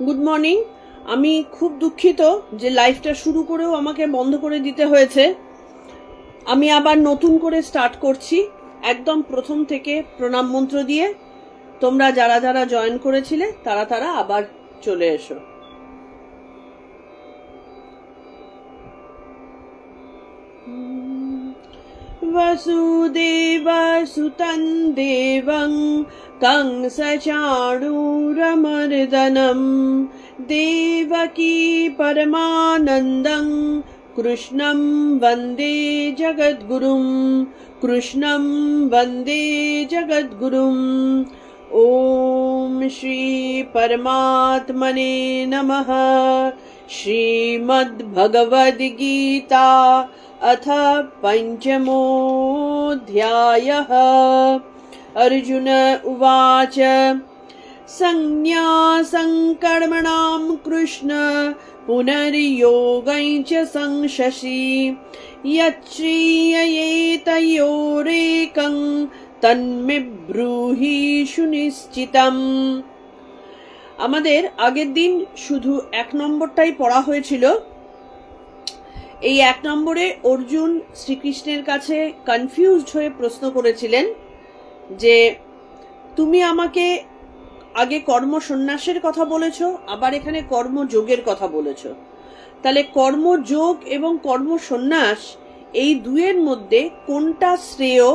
Good morning. আমি খুব দুঃখিত যে লাইভটা শুরু করেও আমাকে বন্ধ করে দিতে হয়েছে। আমি আবার নতুন করে স্টার্ট করছি একদম প্রথম থেকে প্রণাম মন্ত্র দিয়ে। তোমরা যারা যারা জয়েন করেছিলে তারা তারা আবার চলে এসো। वसुदेवसुतं देवं कंसचाणूरमर्दनं देवकी परमानन्दं कृष्णं वन्दे जगद्गुरुं कृष्णं वन्दे जगद्गुरुं। ॐ श्री परमात्मने नमः। श्रीमद्भगवद्गीता अथ पंचमोऽध्यायः। अर्जुन उवाच संन्यासं कर्मणां कृष्ण पुनर्योगं च संशसि यच्छ्रेययेतयोरेकं तन्मे ब्रूहि सुनिश्चितम्। আমাদের আগের দিন শুধু 1 নম্বরটাই পড়া হয়েছিল। এই 1 নম্বরে অর্জুন শ্রীকৃষ্ণের কাছে কনফিউজড হয়ে প্রশ্ন করেছিলেন যে তুমি আমাকে আগে কর্ম সন্ন্যাসের কথা বলেছো, আবার এখানে কর্মযোগের কথা বলেছো, তাহলে কর্মযোগ এবং কর্ম সন্ন্যাস এই দুয়ের মধ্যে কোনটা শ্রেয়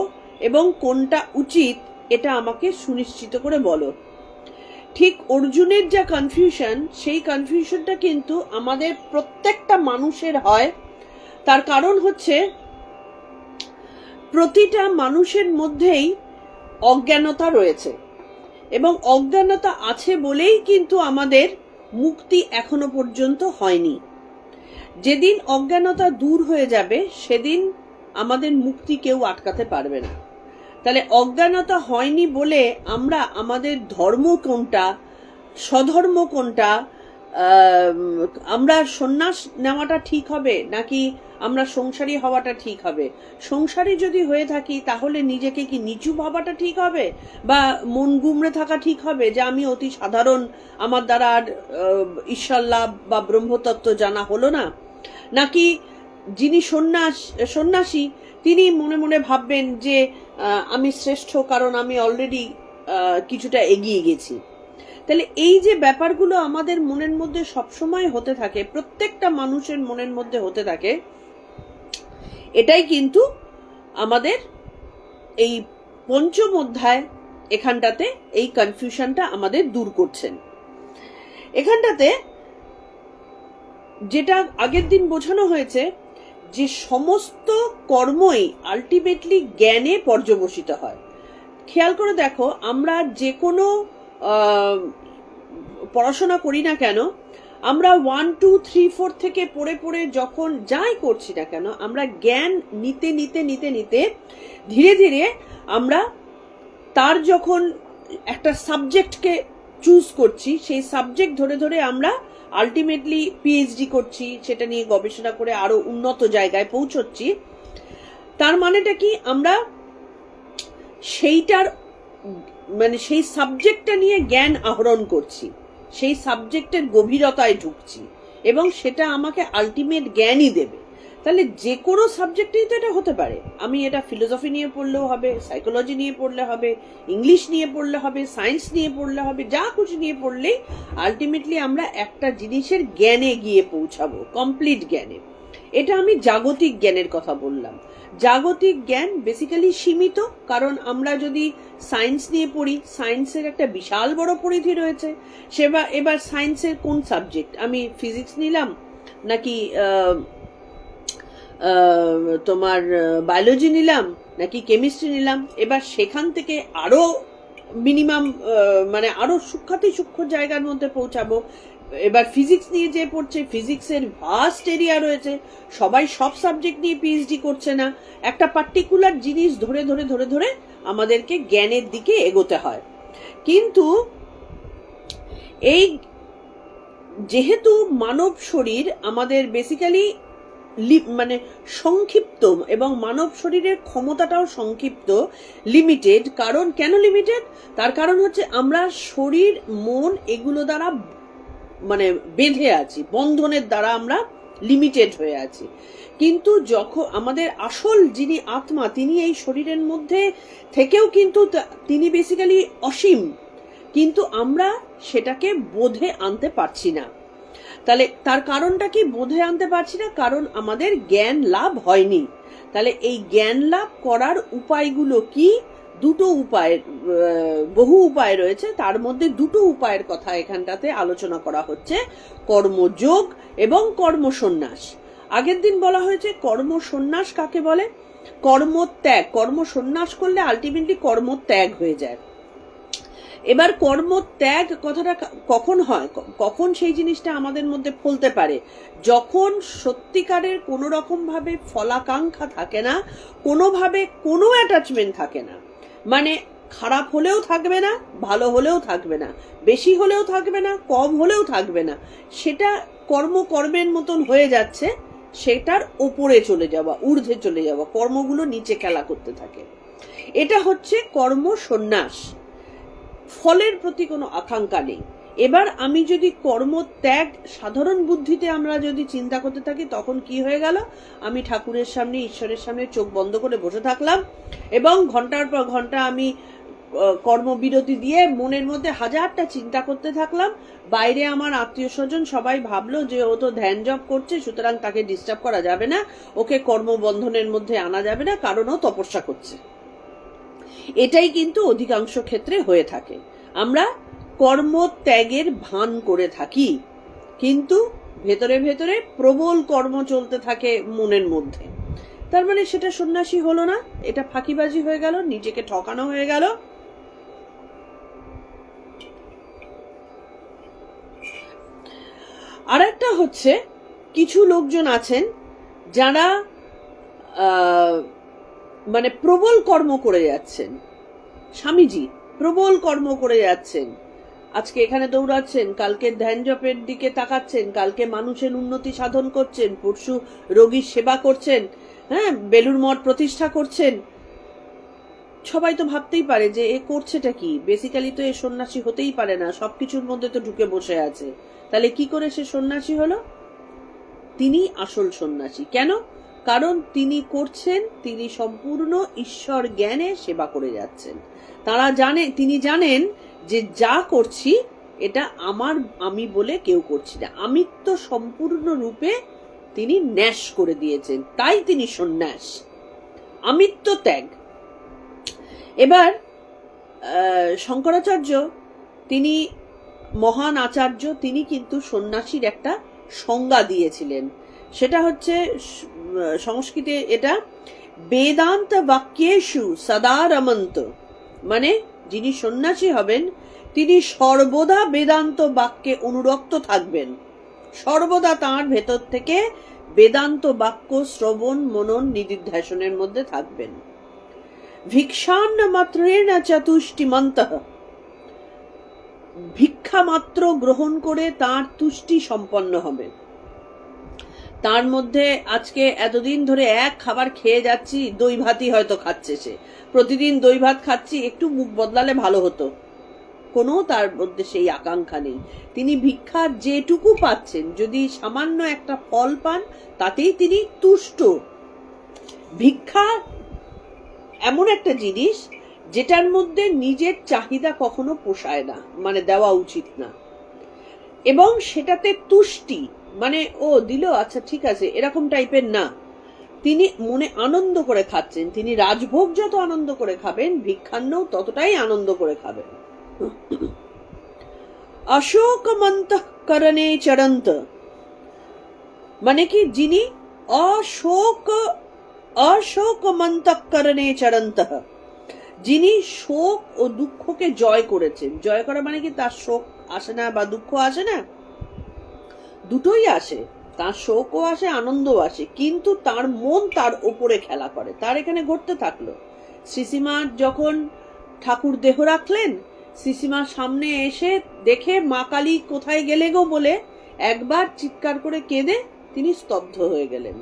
এবং কোনটা উচিত এটা আমাকে সুনিশ্চিত করে বলো। ঠিক অর্জুনের যা কনফিউশন, সেই কনফিউশনটা কিন্তু আমাদের প্রত্যেকটা মানুষের হয়। তার কারণ হচ্ছে প্রতিটা মানুষের মধ্যেই অজ্ঞানতা রয়েছে এবং অজ্ঞানতা আছে বলেই কিন্তু আমাদের মুক্তি এখনো পর্যন্ত হয়নি। যেদিন অজ্ঞানতা দূর হয়ে যাবে সেদিন আমাদের মুক্তি কেউ আটকাতে পারবে না। তাহলে অজ্ঞানতা হয়নি বলে আমরা আমাদের ধর্ম কোনটা, স্বধর্ম কোনটা, আমরা সন্ন্যাস নেওয়াটা ঠিক হবে নাকি আমরা সংসারী হওয়াটা ঠিক হবে, সংসারী যদি হয়ে থাকি তাহলে নিজেকে কি নিচু ভাবাটা ঠিক হবে, বা মন গুমড়ে থাকা ঠিক হবে যে আমি অতি সাধারণ, আমার দ্বারা আর ঈশ্বর লাভ বা ব্রহ্মতত্ত্ব জানা হলো না, নাকি যিনি সন্ন্যাসী তিনি মনে মনে ভাববেন যে আমি শ্রেষ্ঠ কারণ আমি অলরেডি কিছুটা এগিয়ে গেছি। তাহলে এই যে ব্যাপারগুলো আমাদের মনের মধ্যে সবসময় হতে থাকে, প্রত্যেকটা মানুষের মনের মধ্যে হতে থাকে, এটাই কিন্তু আমাদের এই পঞ্চম অধ্যায় এখানটাতে এই কনফিউশনটা আমাদের দূর করছেন। এখানটাতে যেটা আগের দিন বোঝানো হয়েছে যে সমস্ত কর্মই আলটিমেটলি জ্ঞানে পর্যবসিত হয়। খেয়াল করে দেখো, আমরা যে কোনো পড়াশোনা করি না কেন, আমরা 1, 2, 3, 4 থেকে পড়ে পড়ে যখন যাই করছি না কেন, আমরা জ্ঞান নিতে নিতে নিতে নিতে ধীরে ধীরে আমরা তার যখন একটা সাবজেক্টকে চুজ করছি, সেই সাবজেক্ট ধরে ধরে আমরা আলটিমেটলি পিএইচডি করছি, সেটা নিয়ে গবেষণা করে আরো উন্নত জায়গায় পৌঁছচ্ছি। তার মানেটা কি, আমরা সেইটার মানে সেই সাবজেক্টটা নিয়ে জ্ঞান আহরণ করছি, সেই সাবজেক্টের গভীরতায় ঢুকছি এবং সেটা আমাকে আলটিমেট জ্ঞানই দেবে। তাহলে যে কোনো সাবজেক্টেই তো এটা হতে পারে। আমি এটা ফিলোসফি নিয়ে পড়লেও হবে, সাইকোলজি নিয়ে পড়লে হবে, ইংলিশ নিয়ে পড়লে হবে, সায়েন্স নিয়ে পড়লে হবে, যা কিছু নিয়ে পড়লেই আলটিমেটলি আমরা একটা জিনিসের জ্ঞানে গিয়ে পৌঁছাবো, কমপ্লিট জ্ঞানে। এটা আমি জাগতিক জ্ঞানের কথা বললাম। জাগতিক জ্ঞান বেসিক্যালি সীমিত, কারণ আমরা যদি সায়েন্স নিয়ে পড়ি, সায়েন্সের একটা বিশাল বড় পরিধি রয়েছে। এবার সায়েন্সের কোন সাবজেক্ট, আমি ফিজিক্স নিলাম নাকি তোমার বায়োলজি নিলাম নাকি কেমিস্ট্রি নিলাম, এবার সেখান থেকে আরো মিনিমাম মানে আরো সূক্ষ্মাতি সূক্ষ্ম জায়গার মধ্যে পৌঁছাবো। এবার ফিজিক্স নিয়ে যে পড়ছে, ফিজিক্সের ভাস্ট এরিয়া রয়েছে, সবাই সব সাবজেক্ট নিয়ে পিএইচডি করছে না, একটা পার্টিকুলার জিনিস ধরে ধরে ধরে ধরে আমাদেরকে জ্ঞানের দিকে এগোতে হয়। কিন্তু এই যেহেতু মানব শরীর আমাদের বেসিক্যালি মানে সংক্ষিপ্ত, এবং মানব শরীরের ক্ষমতাটাও সংক্ষিপ্ত, লিমিটেড। কারণ কেন লিমিটেড? তার কারণ হচ্ছে আমরা শরীর মন এগুলো দ্বারা মানে বেঁধে আছি, বন্ধনের দ্বারা আমরা লিমিটেড হয়ে আছি। কিন্তু যখন আমাদের আসল যিনি আত্মা, তিনি এই শরীরের মধ্যে থেকেও কিন্তু তিনি বেসিক্যালি অসীম, কিন্তু আমরা সেটাকে বোধে আনতে পারছি না। তাহলে তার কারণটা কি বোধে আনতে পারছি না? কারণ আমাদের জ্ঞান লাভ হয়নি। তাহলে এই জ্ঞান লাভ করার উপায়গুলো কি? দুটো উপায়, বহু উপায় রয়েছে, তার মধ্যে দুটো উপায়ের কথা এখানটাতে আলোচনা করা হচ্ছে, কর্মযোগ এবং কর্মসন্ন্যাস। আগের দিন বলা হয়েছে কর্মসন্ন্যাস কাকে বলে? কর্মত্যাগ। কর্মসন্ন্যাস করলে আলটিমেটলি কর্মত্যাগ হয়ে যায়। এবার কর্মত্যাগ কথাটা কখন হয়, কখন সেই জিনিসটা আমাদের মধ্যে ফলতে পারে? যখন সত্যিকারের কোনো রকম ভাবে ফলাকাঙ্ক্ষা থাকে না, কোনোভাবে কোনো অ্যাটাচমেন্ট থাকে না। মানে খারাপ হলেও থাকবে না, ভালো হলেও থাকবে না, বেশি হলেও থাকবে না, কম হলেও থাকবে না, সেটা কর্মের মতন হয়ে যাচ্ছে, সেটার ওপরে চলে যাওয়া, ঊর্ধ্বে চলে যাওয়া, কর্মগুলো নিচে খেলা করতে থাকে। এটা হচ্ছে কর্মসন্ন্যাস। ফলের প্রতি কোনো আকাঙ্ক্ষা নেই। এবার আমি যদি কর্মত্যাগ সাধারণ বুদ্ধিতে আমরা যদি চিন্তা করতে থাকি, তখন কি হয়ে গেল? আমি ঠাকুরের সামনে, ঈশ্বরের সামনে চোখ বন্ধ করে বসে থাকলাম এবং ঘন্টার পর ঘন্টা আমি কর্মবিরতি দিয়ে মনের মধ্যে হাজারটা চিন্তা করতে থাকলাম। বাইরে আমার আত্মীয় স্বজন সবাই ভাবলো যে ও তো ধ্যান জপ করছে, সুতরাং তাকে ডিস্টার্ব করা যাবে না, ওকে কর্মবন্ধনের মধ্যে আনা যাবে না, কারণ ও তপস্যা করছে। এটাই কিন্তু অধিকাংশ ক্ষেত্রে হয়ে থাকে। আমরা কর্মত্যাগের ভান করে থাকি, কিন্তু ভেতরে ভেতরে প্রবল কর্ম চলতে থাকে মনের মধ্যে। তার মানে সেটা সন্ন্যাসী হলো না, এটা ফাঁকিবাজি হয়ে গেল, নিজেকে ঠকানো হয়ে গেল। আর একটা হচ্ছে, কিছু লোকজন আছেন যারা মানে প্রবল কর্ম করে যাচ্ছেন। স্বামীজি প্রবল কর্ম করে যাচ্ছেন, আজকে এখানে দৌড়াচ্ছেন, কালকে ধ্যান জপের দিকে তাকাচ্ছেন, কালকে মানুষের উন্নতি সাধন করছেন, পরশু রোগীর সেবা করছেন, হ্যাঁ, বেলুড় মঠ প্রতিষ্ঠা করছেন। সবাই তো ভাবতেই পারে যে এ করছেটা কি, বেসিক্যালি তো এ সন্ন্যাসী হতেই পারে না, সবকিছুর মধ্যে তো ঢুকে বসে আছে। তাহলে কি করে সে সন্ন্যাসী হলো? তিনি আসল সন্ন্যাসী। কেন? কারণ তিনি করছেন, তিনি সম্পূর্ণ ঈশ্বর জ্ঞানে সেবা করে যাচ্ছেন। তিনি জানেন যে যা করছি এটা আমি বলে কেউ করছি না, আমিত্ব সম্পূর্ণ রূপে তিনি ন্যাস করে দিয়েছেন, তাই তিনি সন্ন্যাস, আমিত্ব ত্যাগ। এবার শঙ্করাচার্য, তিনি মহান আচার্য, তিনি কিন্তু সন্ন্যাসীর একটা সংজ্ঞা দিয়েছিলেন। সেটা হচ্ছে সংস্কৃতে এটা বেদান্ত বাক্যেষু সদা রমন্ত, মানে যিনি সন্ন্যাসী হবেন তিনি সর্বদা বেদান্ত বাক্যে অনুরক্ত থাকবেন, সর্বদা তাঁর ভেতর থেকে বেদান্ত বাক্য শ্রবণ মনন নিদিধ্যাসনের মধ্যে থাকবেন। ভিক্ষান্ন মাত্রেণ চতুষ্টিমন্তঃ, ভিক্ষা মাত্র গ্রহণ করে তার তুষ্টি সম্পন্ন হবে। তার মধ্যে আজকে এতদিন ধরে এক খাবার খেয়ে যাচ্ছি, দই ভাতই হয়তো খাচ্ছে, সে প্রতিদিন দই ভাত খাচ্ছি, একটু মুখ বদলালে ভালো হতো, কোনো তার মধ্যে সেই আকাঙ্ক্ষা নেই। তিনি ভিক্ষা যেটুকু পাচ্ছেন, যদি সামান্য একটা ফল পান তাতেই তিনি তুষ্ট। ভিক্ষা এমন একটা জিনিস যেটার মধ্যে নিজের চাহিদা কখনো পোষায় না, মানে দেওয়া উচিত না, এবং সেটাতে তুষ্টি, মানে ও দিল আচ্ছা ঠিক আছে এরকম টাইপের না। তিনি মনে আনন্দ করে খাচ্ছেন, তিনি রাজভোগ যত আনন্দ করে খাবেন, ভিক্ষান্নও ততটাই আনন্দ করে খাবেন। অশোকমন্তঃকরণে চরন্ত, মানে কি যিনি অশোকমন্তঃকরণে চরন্তঃ, যিনি শোক ও দুঃখকে জয় করেছেন। জয় করা মানে কি তার শোক আসে না বা দুঃখ আসে না, দুটোই আসে, তার শোকও আসে আনন্দও আসে, কিন্তু তার মন তার ওপরে খেলা করে। তার এখানে ঘটতে থাকলো, শ্রীসীমা যখন ঠাকুর দেহ রাখলেন, শ্রীসীমার সামনে এসে দেখে মা কালী কোথায় গেলে গো বলে একবার চিৎকার করে কেঁদে তিনি স্তব্ধ হয়ে গেলেন।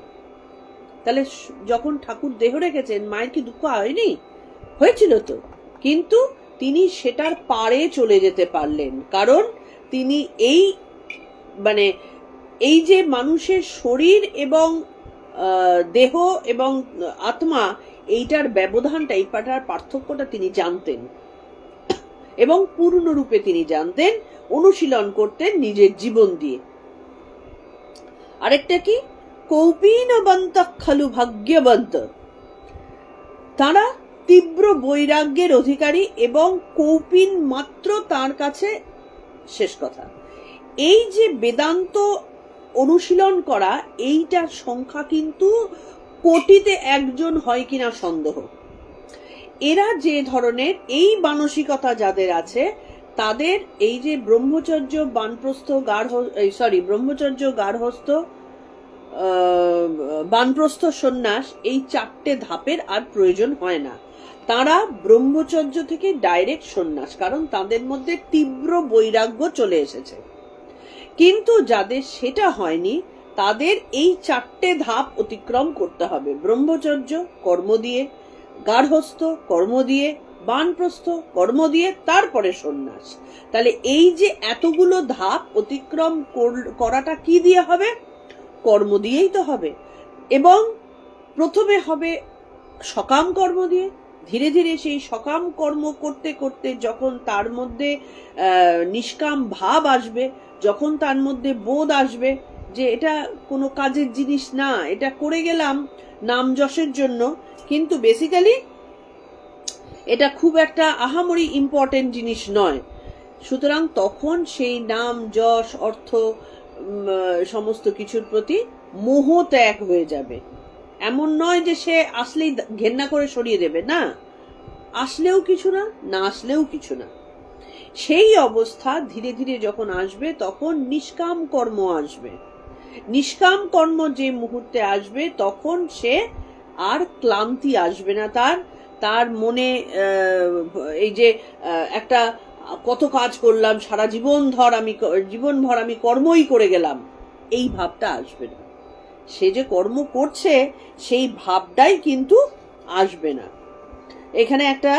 তাহলে যখন ঠাকুর দেহ রেখেছেন মায়ের কি দুঃখ হয়নি? হয়েছিল তো, কিন্তু তিনি সেটার পারে চলে যেতে পারলেন, কারণ তিনি এই যে মানুষের শরীর এবং দেহ এবং আত্মা, এইটার ব্যবধানটা, এইটার পার্থক্যটা তিনি জানতেন এবং পূর্ণরূপে তিনি জানতেন, অনুশীলন করতেন নিজের জীবন দিয়ে। আরেকটা কি, কৌপিনবন্ত খালু ভাগ্যবন্ত, তারা তীব্র বৈরাগ্যের অধিকারী এবং কৌপিন মাত্র তার কাছে শেষ কথা। এই যে বেদান্ত অনুশীলন করা, এইটার সংখ্যা কিন্তু কোটিতে একজন হয় কিনা সন্দেহ। এরা যে ধরনের এই মানসিকতা যাদের আছে, তাদের এই যে ব্রহ্মচর্য, বানপ্রস্থ, ব্রহ্মচর্য, গার্হস্থ, বানপ্রস্থ, সন্ন্যাস, এই 4টে ধাপের আর প্রয়োজন হয় না। তারা ব্রহ্মচর্য থেকে ডাইরেক্ট সন্ন্যাস, কারণ তাদের মধ্যে তীব্র বৈরাগ্য চলে এসেছে। কিন্তু যাদের সেটা হয়নি, তাদের এই 4টে ধাপ অতিক্রম করতে হবে, ব্রহ্মচর্য কর্ম দিয়ে, গার্হস্থ কর্ম দিয়ে, বানপ্রস্থ কর্ম দিয়ে, তারপরে সন্ন্যাস। তাহলে এই যে এতগুলো ধাপ অতিক্রম করাটা কি দিয়ে হবে? কর্ম দিয়েই তো হবে। এবং প্রথমে হবে সকাম কর্ম দিয়ে, ধীরে ধীরে সেই সকাম কর্ম করতে করতে যখন তার মধ্যে নিষ্কাম ভাব আসবে, যখন তার মধ্যে বোধ আসবে যে এটা কোনো কাজের জিনিস না, এটা করে গেলাম নাম যশের জন্য, কিন্তু বেসিক্যালি এটা খুব একটা আহামরি ইম্পর্টেন্ট জিনিস নয়, সুতরাং তখন সেই নাম যশ অর্থ সমস্ত কিছুর প্রতি মোহ ত্যাগ হয়ে যাবে। এমন নয় যে সে আসলেই ঘেন্না করে সরিয়ে দেবে, না, আসলেও কিছু না, না আসলেও কিছু না। সেই অবস্থা ধীরে ধীরে যখন আসবে, তখন নিষ্কাম কর্ম আসবে। নিষ্কাম কর্ম যে মুহূর্তে আসবে, তখন সে আর ক্লান্তি আসবে না তার মনে। এই যে একটা কত কাজ করলাম, সারা জীবনভর আমি কর্মই করে গেলাম, এই ভাবটা আসবে না। সে যে কর্ম করছে সেই ভাবটাই কিন্তু আসবে না। এখানে একটা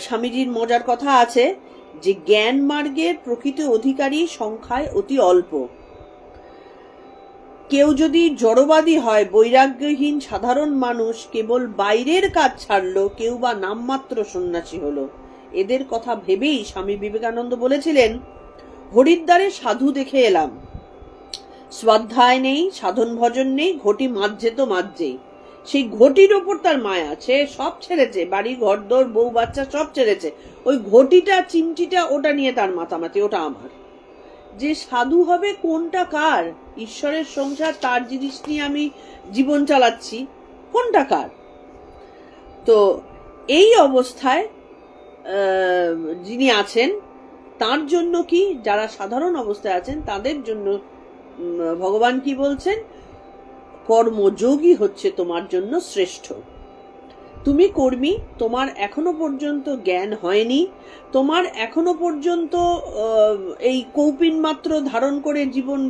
স্বামীজির মজার কথা আছে যে জ্ঞান মার্গের প্রকৃত অধিকারী সংখ্যায় অতি অল্প। কেউ যদি জড়বাদী হয়, বৈরাগ্যহীন সাধারণ মানুষ কেবল বাইরের কাজ ছাড়লো, কেউ বা নামমাত্র সন্ন্যাসী হলো। এদের কথা ভেবেই স্বামী বিবেকানন্দ বলেছিলেন, হরিদ্বারে সাধু দেখে এলাম, স্বাধ্যায় নেই, সাধন ভজন নেই, ঘটি মাঝে তো মাঝেই। সেই ঘটির ওপর তার মায়া, সে সব ছেড়েছে, বাড়ি ঘরদোর বউ বাচ্চা সব ছেড়েছে, ওই ঘটিটা চিমটিটা ওটা নিয়ে তার মাতামাতি, ওটা আমার। যে সাধু হবে কোনটা কার? ঈশ্বরের সংসার, তার জিনিস নিয়ে আমি জীবন চালাচ্ছি, কোনটা কার? তো এই অবস্থায় যিনি আছেন, তার জন্য কি, যারা সাধারণ অবস্থায় আছেন তাদের জন্য ভগবান কি বলছেন? কর্মযোগী হচ্ছে তোমার জন্য শ্রেষ্ঠ। তুমি কর্মী, তোমার এখনো পর্যন্ত জ্ঞান হয়নি, তোমার এখনো পর্যন্ত এই কৌপিন মাত্র ধারণ করে জীবন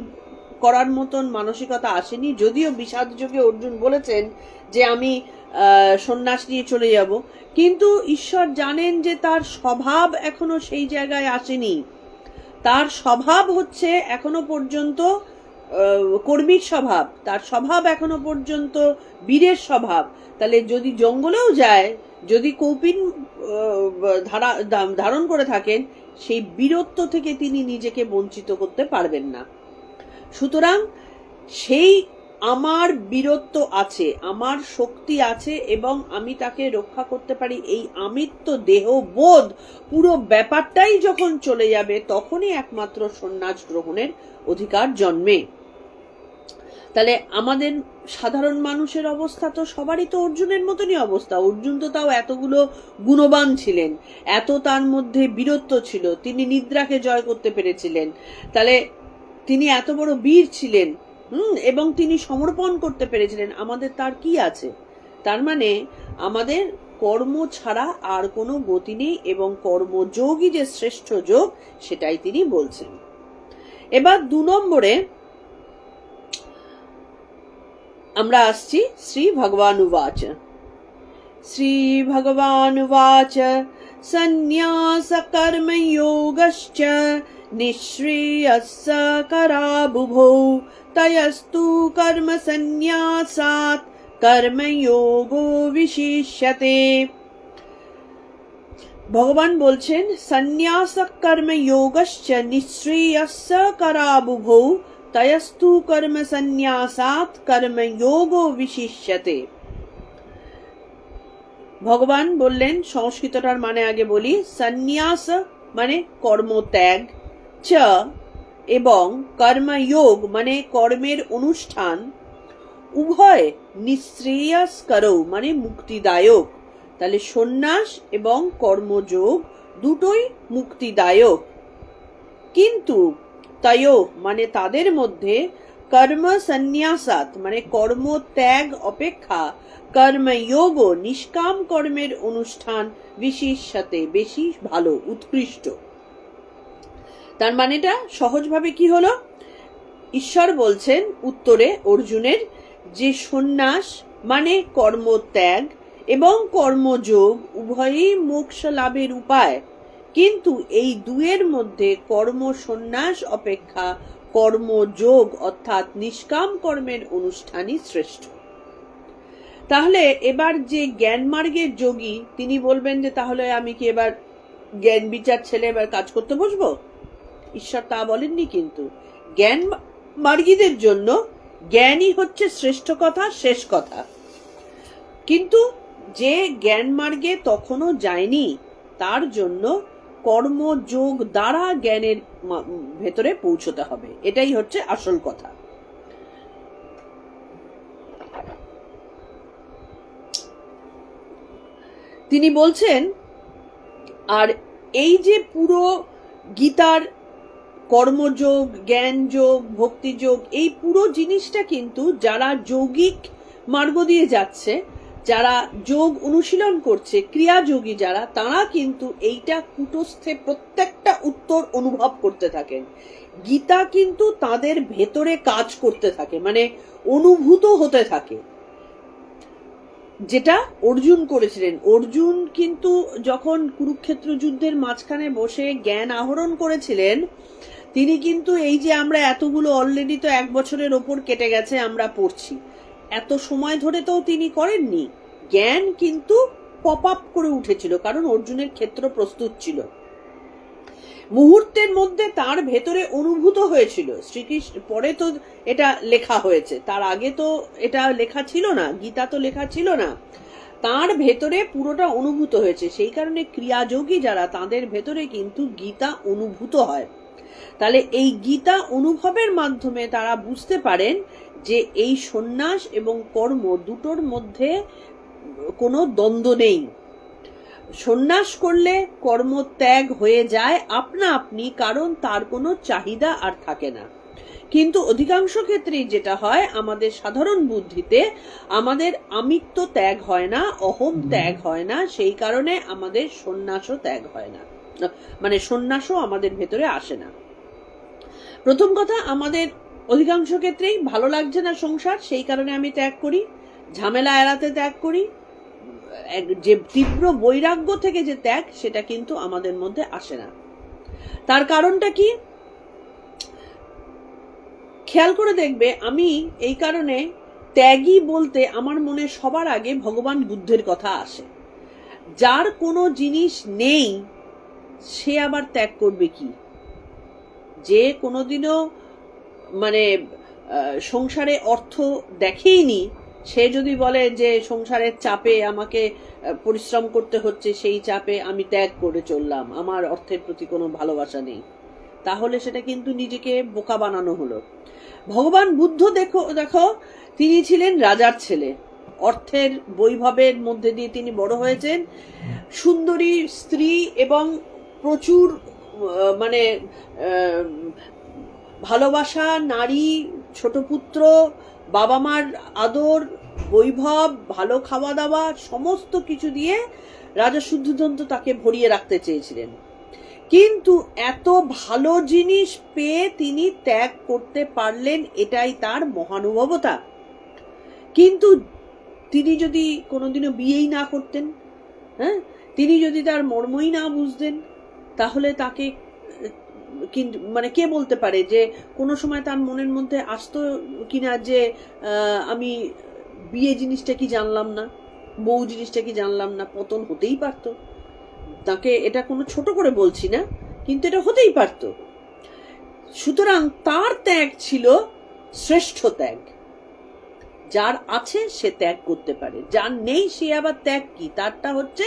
করার মতন মানসিকতা আসেনি। যদিও বিষাদ যোগে অর্জুন বলেছেন যে আমি সন্ন্যাস নিয়ে চলে যাব, কিন্তু ঈশ্বর জানেন যে তার স্বভাব এখনো সেই জায়গায় আসেনি। তার স্বভাব হচ্ছে এখনো পর্যন্ত কর্মীর স্বভাব, তার স্বভাব এখনো পর্যন্ত বীরের স্বভাব। তাহলে যদি জঙ্গলেও যায়, যদি কৌপিন ধারণ করে থাকেন, সেই বীরত্ব থেকে তিনি নিজেকে বঞ্চিত করতে পারবেন না। সুতরাং সেই আমার বীরত্ব আছে, আমার শক্তি আছে এবং আমি তাকে রক্ষা করতে পারি, এই আমিত্ব দেহ বোধ পুরো ব্যাপারটাই যখন চলে যাবে, তখনই একমাত্র সন্ন্যাস গ্রহণের অধিকার জন্মে। তাহলে আমাদের সাধারণ মানুষের অবস্থা তো সবারই তো অর্জুনের মতনই অবস্থা। অর্জুন তো তাও এতগুলো গুণবান ছিলেন, এত তার মধ্যে বীরত্ব ছিল, তিনি নিদ্রাকে জয় করতে পেরেছিলেন, তাহলে তিনি এত বড় বীর ছিলেন, এবং তিনি সমর্পণ করতে পেরেছিলেন। আমাদের তার কি আছে? তার মানে আমাদের কর্ম ছাড়া আর কোনো গতি নেই, এবং কর্মযোগই যে শ্রেষ্ঠ যোগ, সেটাই তিনি বলছেন। এবার 2 নম্বরে আমরা আসছি শ্রী ভগবানুবাচ। শ্রী ভগবানুবাচ সন্ন্যাস কর্মযোগশ্চ নিঃশ্রেয়স্য করাবুভৌ তয়স্তু কর্ম সন্ন্যাসাৎ কর্মযোগো বিশিষ্যতে। ভগবান বলছেন সন্ন্যাস কর্মযোগশ্চ নিঃশ্রেয়স্য করাবুভৌ তয়স্তু কর্ম সন্ন্যাসাৎ কর্মযোগো বিশিষ্যতে। ভগবান বললেন, সংস্কৃতটার মানে আগে বলি, সন্ন্যাস মানে কর্মত্যাগ, চ এবং কর্মযোগ মানে কর্মের অনুষ্ঠান, উভয় নিঃশ্রেয়স করৌ মানে মুক্তিদায়ক। তাহলে সন্ন্যাস এবং কর্মযোগ দুটোই মুক্তিদায়ক, কিন্তু তয়ো মানে তাদের মধ্যে কর্ম সন্ন্যাসাত মানে কর্মত্যাগ অপেক্ষা কর্মযোগ নিষ্কাম কর্মের অনুষ্ঠান বিশিষ্যতে বেশি ভালো, উৎকৃষ্ট। তার মানেটা সহজভাবে কি হলো? ঈশ্বর বলছেন উত্তরে অর্জুনের যে সন্ন্যাস মানে কর্মত্যাগ এবং কর্মযোগ উভয়ই মোক্ষ লাভের উপায়, কিন্তু এই দুয়ের মধ্যে কর্ম সন্ন্যাস অপেক্ষা কর্মযোগ অর্থাৎ নিষ্কাম কর্মের অনুষ্ঠানই শ্রেষ্ঠ। তাহলে এবার যে জ্ঞান মার্গের যোগী তিনি বলবেন যে তাহলে আমি কি এবার জ্ঞান বিচার ছেলে এবার কাজ করতে বসবো? ঈশ্বর তা বলেননি, কিন্তু জ্ঞান মার্গীদের জন্য জ্ঞানই হচ্ছে শ্রেষ্ঠ কথা, শেষ কথা। কিন্তু যে জ্ঞান মার্গে তখনও যায়নি তার জন্য কর্মযোগ দ্বারা জ্ঞানের ভেতরে পৌঁছতে হবে, এটাই হচ্ছে আসল কথা। তিনি বলছেন, আর এই যে পুরো গীতার কর্মযোগ, জ্ঞানযোগ, ভক্তিযোগ, এই পুরো জিনিসটা কিন্তু যারা যৌগিক মার্গ দিয়ে যাচ্ছে, যারা যোগ অনুশীলন করছে, ক্রিয়াযোগী যারা, তারা কিন্তু এইটা কুটস্থে প্রত্যেকটা উত্তর অনুভব করতে থাকেন। গীতা কিন্তু তাদের ভেতরে কাজ করতে থাকে, মানে অনুভূত হতে থাকে, যেটা অর্জুন করেছিলেন। অর্জুন কিন্তু যখন কুরুক্ষেত্র যুদ্ধের মাঝখানে বসে জ্ঞান আহরণ করেছিলেন, তিনি কিন্তু এই যে আমরা এতগুলো অলরেডি তো 1 বছরের ওপর কেটে গেছে আমরা পড়ছি, এত সময় ধরে তো তিনি করেননি। জ্ঞান কিন্তু পপ আপ করে উঠেছিল, কারণ অর্জুনের ক্ষেত্র প্রস্তুত ছিল, মুহূর্তের মধ্যে তার ভেতরে অনুভূত হয়েছিল। শ্রীকৃষ্ণ পরে তো এটা লেখা হয়েছে, তার আগে তো এটা লেখা ছিল না, গীতা তো লেখা ছিল না, তার ভেতরে পুরোটা অনুভূত হয়েছে। সেই কারণে ক্রিয়াযোগী যারা, তাদের ভেতরে কিন্তু গীতা অনুভূত হয়। তাহলে এই গীতা অনুভবের মাধ্যমে তারা বুঝতে পারেন যে এই সন্ন্যাস এবং কর্ম দুটোর মধ্যে কোনো দ্বন্দ্ব নেই। সন্ন্যাস করলে কর্মত্যাগ হয়ে যায় আপনা আপনি, কারণ তার কোনো চাহিদা আর থাকে না। কিন্তু অধিকাংশ ক্ষেত্রেই যেটা হয়, আমাদের সাধারণ বুদ্ধিতে আমাদের আমিত্ব ত্যাগ হয় না, অহম ত্যাগ হয় না, সেই কারণে আমাদের সন্ন্যাসও ত্যাগ হয় না, মানে সন্ন্যাসও আমাদের ভেতরে আসে না। প্রথম কথা, আমাদের অধিকাংশ ক্ষেত্রেই ভালো লাগছে না সংসার, সেই কারণে আমি ত্যাগ করি, ঝামেলা এড়াতে ত্যাগ করি। যে তীব্র বৈরাগ্য থেকে যে ত্যাগ, সেটা কিন্তু আমাদের মধ্যে আসে না। তার কারণটা কি খেয়াল করে দেখবে, আমি এই কারণে ত্যাগী বলতে আমার মনে সবার আগে ভগবান বুদ্ধের কথা আসে। যার কোনো জিনিস নেই সে আবার ত্যাগ করবে কি? যে কোনোদিনও মানে সংসারে অর্থ দেখেইনি, সে যদি বলে যে সংসারের চাপে আমাকে পরিশ্রম করতে হচ্ছে, সেই চাপে আমি ত্যাগ করে চললাম, আমার অর্থের প্রতি কোনো ভালোবাসা নেই, তাহলে সেটা কিন্তু নিজেকে বোকা বানানো হলো। ভগবান বুদ্ধ দেখো তিনি ছিলেন রাজার ছেলে, অর্থের বৈভবের মধ্যে দিয়ে তিনি বড় হয়েছেন, সুন্দরী স্ত্রী এবং প্রচুর মানে ভালোবাসা, নারী, ছোট পুত্র, বাবা মার আদর, বৈভব, ভালো খাওয়া দাওয়া, সমস্ত কিছু দিয়ে রাজা শুদ্ধোধন তাকে ভরিয়ে রাখতে চেয়েছিলেন। কিন্তু এত ভালো জিনিস পেয়ে তিনি ত্যাগ করতে পারলেন, এটাই তার মহানুভবতা। কিন্তু তিনি যদি কোনোদিনও বিয়েই না করতেন, হ্যাঁ, তিনি যদি তার মর্মই না বুঝতেন, তাহলে তাকে কিন্তু মানে কে বলতে পারে যে কোনো সময় তার মনের মধ্যে আসতো কিনা যে আমি বিয়ে জিনিসটা কি জানলাম না, বউ জিনিসটা কি জানলাম না। পতন হতেই পারত, তাকে এটা কোনো ছোট করে বলছি না, কিন্তু এটা হতেই পারত। সুতরাং তার ত্যাগ ছিল শ্রেষ্ঠ ত্যাগ। যার আছে সে ত্যাগ করতে পারে, যার নেই সে আবার ত্যাগ কি, তারটা হচ্ছে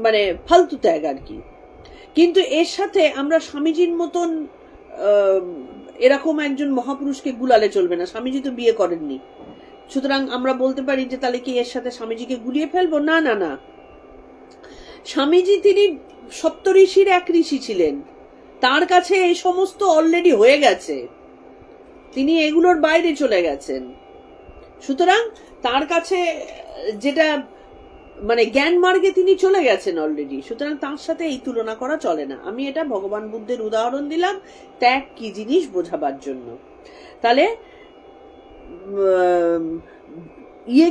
মানে ফালতু ত্যাগ আর কি। কিন্তু এর সাথে আমরা স্বামীজির মতন এরকম একজন মহাপুরুষকে গুলালে চলবে না। স্বামীজি তো বিয়ে করেননি, সুতরাং আমরা বলতে পারি যে তাহলে কি এর সাথে স্বামীজিকে গুলিয়ে ফেলবো? না না না, স্বামীজি তিনি সপ্তঋষির এক ঋষি ছিলেন, তার কাছে এই সমস্ত অলরেডি হয়ে গেছে, তিনি এগুলোর বাইরে চলে গেছেন। সুতরাং তার কাছে যেটা মানে জ্ঞান মার্গে তিনি চলে গেছেন অলরেডি, সুতরাং তার সাথে এই তুলনা করা চলে না। আমি এটা ভগবান বুদ্ধের উদাহরণ দিলাম ত্যাগ কি জিনিস বোঝাবার জন্য। তাহলে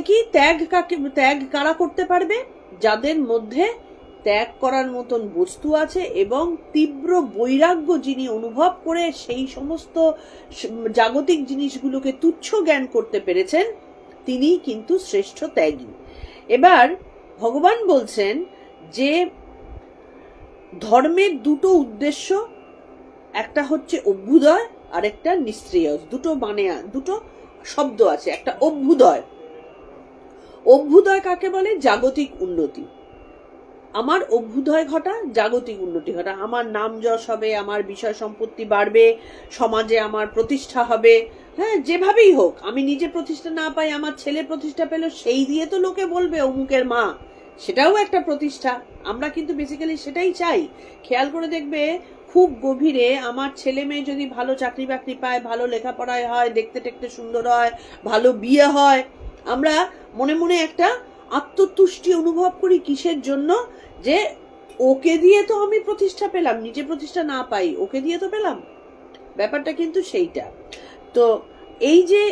কি ত্যাগ কারা করতে পারবে? যাদের মধ্যে ত্যাগ করার মতন বস্তু আছে এবং তীব্র বৈরাগ্য যিনি অনুভব করে সেই সমস্ত জাগতিক জিনিসগুলোকে তুচ্ছ জ্ঞান করতে পেরেছেন, তিনি কিন্তু শ্রেষ্ঠ ত্যাগী। এবার ভগবান বলছেন যে ধর্মের দুটো উদ্দেশ্য, একটা হচ্ছে অভ্যুদয় আর একটা নিঃশ্রেয়স। দুটো শব্দ আছে, একটা অভ্যুদয়। অভ্যুদয় কাকে বলে? জাগতিক উন্নতি। আমার অভ্যুদয় ঘটা, জাগতিক উন্নতি ঘটা, আমার নাম যশ হবে, আমার বিষয় সম্পত্তি বাড়বে, সমাজে আমার প্রতিষ্ঠা হবে, হ্যাঁ, যেভাবেই হোক। আমি নিজে প্রতিষ্ঠা না পাই, আমার ছেলে প্রতিষ্ঠা পেল, সেই দিয়ে তো লোকে বলবে অমুকের মা, সেটাও একটা প্রতিষ্ঠা। আমরা কিন্তু বেসিক্যালি সেটাই চাই। খেয়াল করে দেখবে খুব গভীরে, আমার ছেলে মেয়ে যদি ভালো চাকরি বাকরি পায়, ভালো লেখাপড়ায় হয়, দেখতে টেকতে সুন্দর হয়, ভালো বিয়ে হয়, আমরা মনে মনে একটা আত্মতুষ্টি অনুভব করি। কিসের জন্য? যে ওকে দিয়ে তো আমি প্রতিষ্ঠা পেলাম, নিজে প্রতিষ্ঠা না পাই, ওকে দিয়ে তো পেলাম। ব্যাপারটা কিন্তু সেইটা। তো এই যে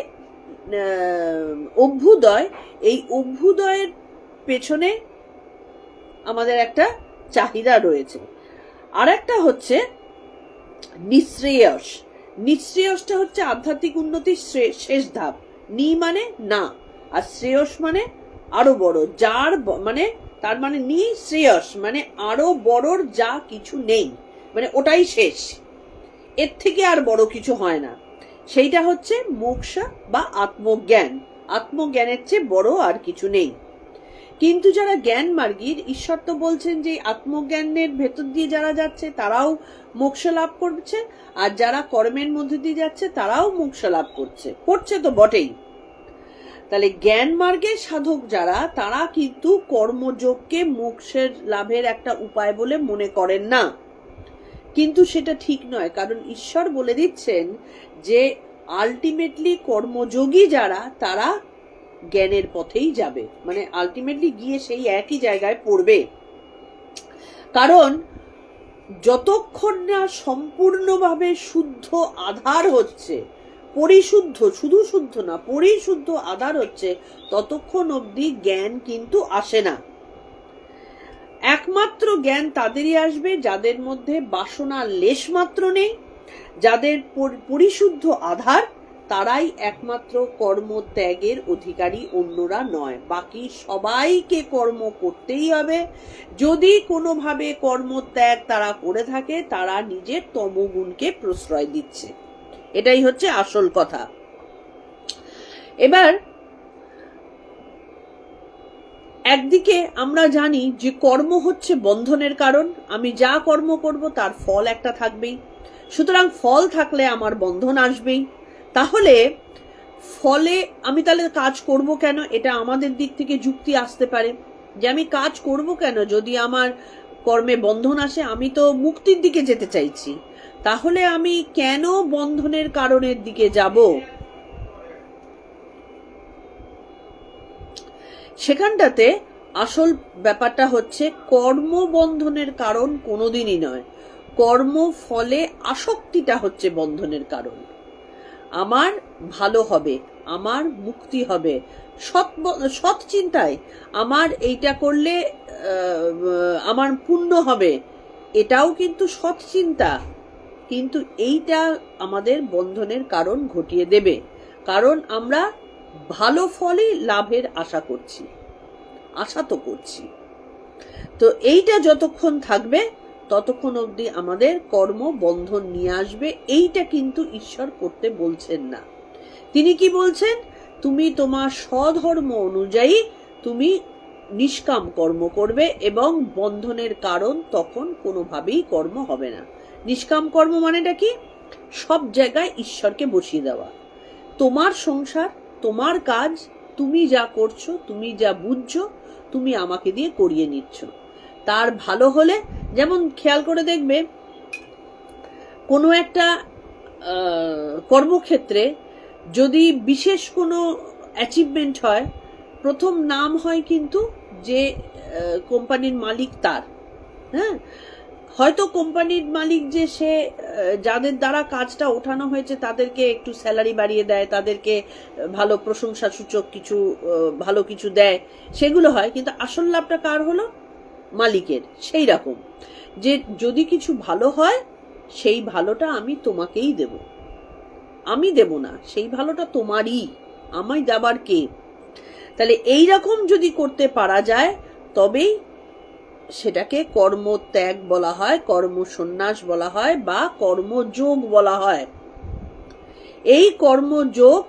অভ্যুদয়, এই অভ্যুদয়ের পেছনে আমাদের একটা চাহিদা রয়েছে। আর একটা হচ্ছে নিঃশ্রেয়স। নিঃশ্রেয়সটা হচ্ছে আধ্যাত্মিক উন্নতির শেষ ধাপ। নি মানে না, আর শ্রেয়স মানে আরো বড়, যার মানে তার মানে নিঃশ্রেয়স মানে আরো বড়র যা কিছু নেই, মানে ওটাই শেষ, এর থেকে আর বড় কিছু হয় না। সেইটা হচ্ছে মোক্ষ বা আত্মজ্ঞান। আত্মজ্ঞানের চেয়ে বড় আর কিছু নেই। কিন্তু যারা জ্ঞান মার্গীর, ঈশ্বর তো বলছেন যে আত্মজ্ঞানের ভেতর দিয়ে যারা যাচ্ছে তারাও মোক্ষ লাভ করছে, আর যারা কর্মের মধ্যে দিয়ে যাচ্ছে তারাও মোক্ষ লাভ করছে তো বটেই। তাহলে জ্ঞান মার্গের সাধক যারা, তারা কিন্তু কর্মযোগকে মোক্ষের লাভের একটা উপায় বলে মনে করেন না। কিন্তু সেটা ঠিক নয়, কারণ ঈশ্বর বলে দিচ্ছেন যে আলটিমেটলি কর্মযোগী যারা, তারা জ্ঞানের পথেই যাবে, মানে আলটিমেটলি গিয়ে সেই একই জায়গায় পড়বে। কারণ যতক্ষণ না সম্পূর্ণভাবে শুদ্ধ আধার হচ্ছে, পরিশুদ্ধ, শুধু শুদ্ধ না পরিশুদ্ধ আধার হচ্ছে, ততক্ষণ অবধি জ্ঞান কিন্তু আসে না। একমাত্র জ্ঞান তাদেরই আসবে যাদের মধ্যে বাসনার লেশ মাত্র নেই, যাদের পরিশুদ্ধ আধার, তারাই একমাত্র কর্ম ত্যাগের অধিকারী, অন্যরা নয়। বাকি সবাইকে কর্ম করতেই হবে। যদি কোনোভাবে কর্ম ত্যাগ তারা করে থাকে, তারা নিজের তমগুণকে প্রশ্রয় দিচ্ছে। এটাই হচ্ছে আসল কথা। এবার একদিকে আমরা জানি যে কর্ম হচ্ছে বন্ধনের কারণ, আমি যা কর্ম করব তার ফল একটা থাকবেই, সুতরাং ফল থাকলে আমার বন্ধন আসবেই। তাহলে ফলে আমি তাহলে কাজ করব কেন? এটা আমাদের দিক থেকে যুক্তি আসতে পারে যে আমি কাজ করব কেন যদি আমার কর্মে বন্ধন আসে? আমি তো মুক্তির দিকে যেতে চাইছি, তাহলে আমি কেন বন্ধনের কারণের দিকে যাব? সেখানটাতে আসল ব্যাপারটা হচ্ছে কর্মবন্ধনের কারণ কোনোদিনই নয়, কর্ম ফলে আসক্তিটা হচ্ছে বন্ধনের কারণ। আমার ভালো হবে, আমার মুক্তি হবে, সৎ চিন্তায় আমার এইটা করলে আমার পুণ্য হবে, এটাও কিন্তু সৎ চিন্তা, কিন্তু এইটা আমাদের বন্ধনের কারণ ঘটিয়ে দেবে, কারণ আমরা ভালো ফলই লাভের আশা করছি, আশা তো করছি। তো এইটা যতক্ষণ থাকবে ততক্ষণ অবধি আমাদের কর্ম বন্ধন নিয়ে আসবে। এইটা কিন্তু ঈশ্বর করতে বলছেন না। তিনি কি বলছেন? তুমি তোমার স্বধর্ম অনুযায়ী তুমি নিষ্কাম কর্ম করবে এবং বন্ধনের কারণ তখন কোনোভাবেই কর্ম হবে না। নিষ্কাম কর্ম মানেটা কি? সব জায়গায় ঈশ্বরকে বসিয়ে দেওয়া। তোমার সংসার, তোমার কাজ, তুমি যা করছো, তুমি যা বুঝছো, তুমি আমাকে দিয়ে করিয়ে নিচ্ছ। তার ভালো হলে, যেমন খেয়াল করে দেখবে কোনো একটা কর্মক্ষেত্রে যদি বিশেষ কোনো অ্যাচিভমেন্ট হয়, প্রথম নাম হয় কিন্তু যে কোম্পানির মালিক তার। হ্যাঁ, হয়তো কোম্পানির মালিক যে সে যাদের দ্বারা কাজটা ওঠানো হয়েছে তাদেরকে একটু স্যালারি বাড়িয়ে দেয়, তাদেরকে ভালো প্রশংসা সূচক কিছু ভালো কিছু দেয়, সেগুলো হয়, কিন্তু আসল লাভটা কার হলো? মালিকের। সেই রকম যে যদি কিছু ভালো হয় সেই ভালোটা আমি তোমাকেই দেব, আমি দেব না, সেই ভালোটা তোমারই, আমায় দেবার কে? তাহলে এই রকম যদি করতে পারা যায় তবেই সেটাকে কর্মত্যাগ বলা হয়, কর্ম সন্ন্যাস বলা হয়, বা কর্মযোগ বলা হয়। এই কর্মযোগ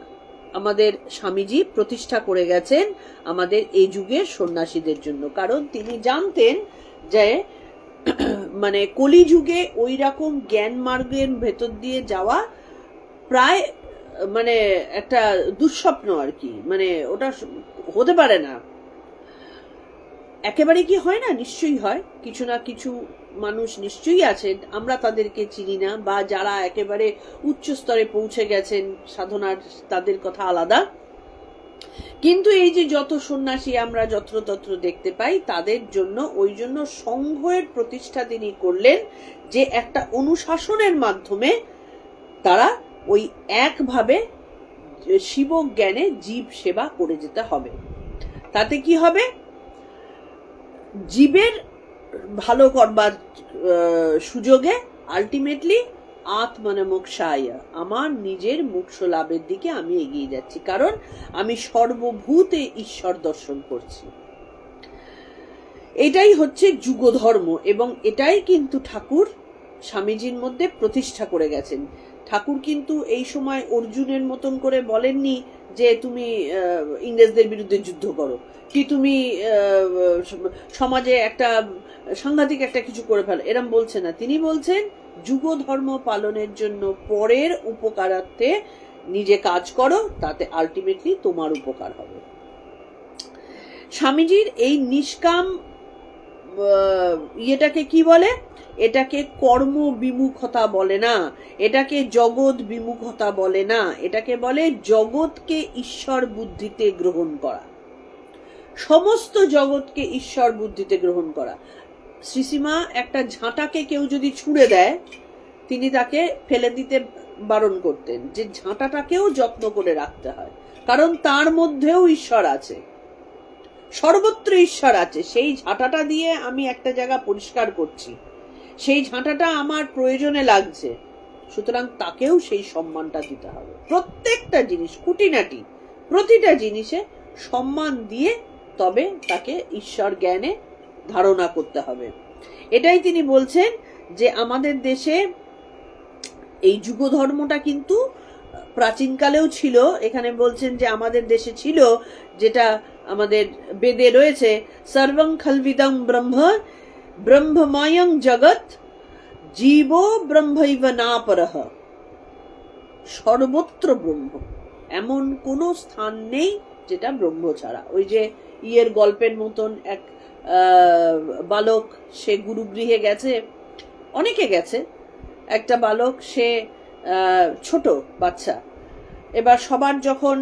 আমাদের স্বামীজি প্রতিষ্ঠা করে গেছেন আমাদের এই যুগের সন্ন্যাসীদের জন্য, কারণ তিনি জানতেন যে মানে কলিযুগে ওই রকম জ্ঞান মার্গের ভেতর দিয়ে যাওয়া প্রায় মানে একটা দুঃস্বপ্ন আর কি, মানে ওটা হতে পারে না। একেবারে কি হয় না? নিশ্চয়ই হয়, কিছু না কিছু মানুষ নিশ্চয়ই আছেন, আমরা তাদেরকে চিনি না, বা যারা একেবারে উচ্চ স্তরে পৌঁছে গেছেন সাধনার, তাদের কথা আলাদা। কিন্তু এই যে যত সন্ন্যাসী আমরা যত্রতত্র দেখতে পাই, তাদের জন্য ওই জন্য সংঘের প্রতিষ্ঠা তিনি করলেন, যে একটা অনুশাসনের মাধ্যমে তারা ওই একভাবে শিব জ্ঞানে জীব সেবা করে যেতে হবে। তাতে কি হবে? জীবের ভালো করবার সুযোগে আলটিমেটলি আত্মনে মোক্ষায়, আমার নিজের মোক্ষ লাভের দিকে আমি এগিয়ে যাচ্ছি, কারণ আমি সর্বভূতে ঈশ্বর দর্শন করছি। এটাই হচ্ছে যুগধর্ম, এবং এটাই কিন্তু ঠাকুর স্বামীজির মধ্যে প্রতিষ্ঠা করে গেছেন। ঠাকুর কিন্তু এই সময় অর্জুনের মতন করে বলেননি যে তুমি ইংরেজদের বিরুদ্ধে যুদ্ধ করো, কি তুমি সমাজে একটা সাংঘাতিক একটা কিছু করে ফেলো, এরম বলছে না। তিনি বলছেন যুগ ধর্ম পালনের জন্য পরের উপকারার্থে নিজে কাজ করো, তাতে আলটিমেটলি তোমার উপকার হবে। স্বামীজির এই নিষ্কাম ইয়েটাকে কি বলে? এটাকে কর্ম বিমুখতা বলে না, এটাকে জগৎ বিমুখতা বলে না, এটাকে বলে জগৎকে ঈশ্বর বুদ্ধিতে গ্রহণ করা, সমস্ত জগৎকে ঈশ্বর বুদ্ধিতে গ্রহণ করা। শ্রীসীমা একটা ঝাঁটাকে কেউ যদি ছুঁড়ে দেয়, তিনি তাকে ফেলে দিতে বারণ করতেন, যে ঝাঁটাটাকেও যত্ন করে রাখতে হয়, কারণ তার মধ্যেও ঈশ্বর আছে, সর্বত্র ঈশ্বর আছে। সেই ঝাঁটাটা দিয়ে আমি একটা জায়গা পরিষ্কার করছি, সেই ঝাঁটাটা আমার প্রয়োজনে লাগছে, সুতরাং তাকেও সেই সম্মানটা দিতে হবে। প্রত্যেকটা জিনিস, খুঁটিনাটি প্রতিটা জিনিসে সম্মান দিয়ে তবে তাকে ঈশ্বর জ্ঞানে ধারণা করতে হবে। এটাই তিনি বলছেন যে আমাদের দেশে এই যুগ ধর্মটা কিন্তু প্রাচীনকালেও ছিল। এখানে বলছেন যে আমাদের দেশে ছিল, যেটা আমাদের বেদে রয়েছে, সর্বং খলবিদং ব্রহ্ম ব্রহ্মময়ং জগৎ জীব ব্রহ্মৈব নাপরহ, সর্বত্র ব্রহ্ম, এমন কোন স্থান নেই যেটা ব্রহ্ম ছাড়া। ওই যে ইয়ের গল্পের মতন, এক বালক, সে গুরুগৃহে গেছে, অনেকে গেছে, একটা বালক, সে ছোট বাচ্চা, এবার সবার যখন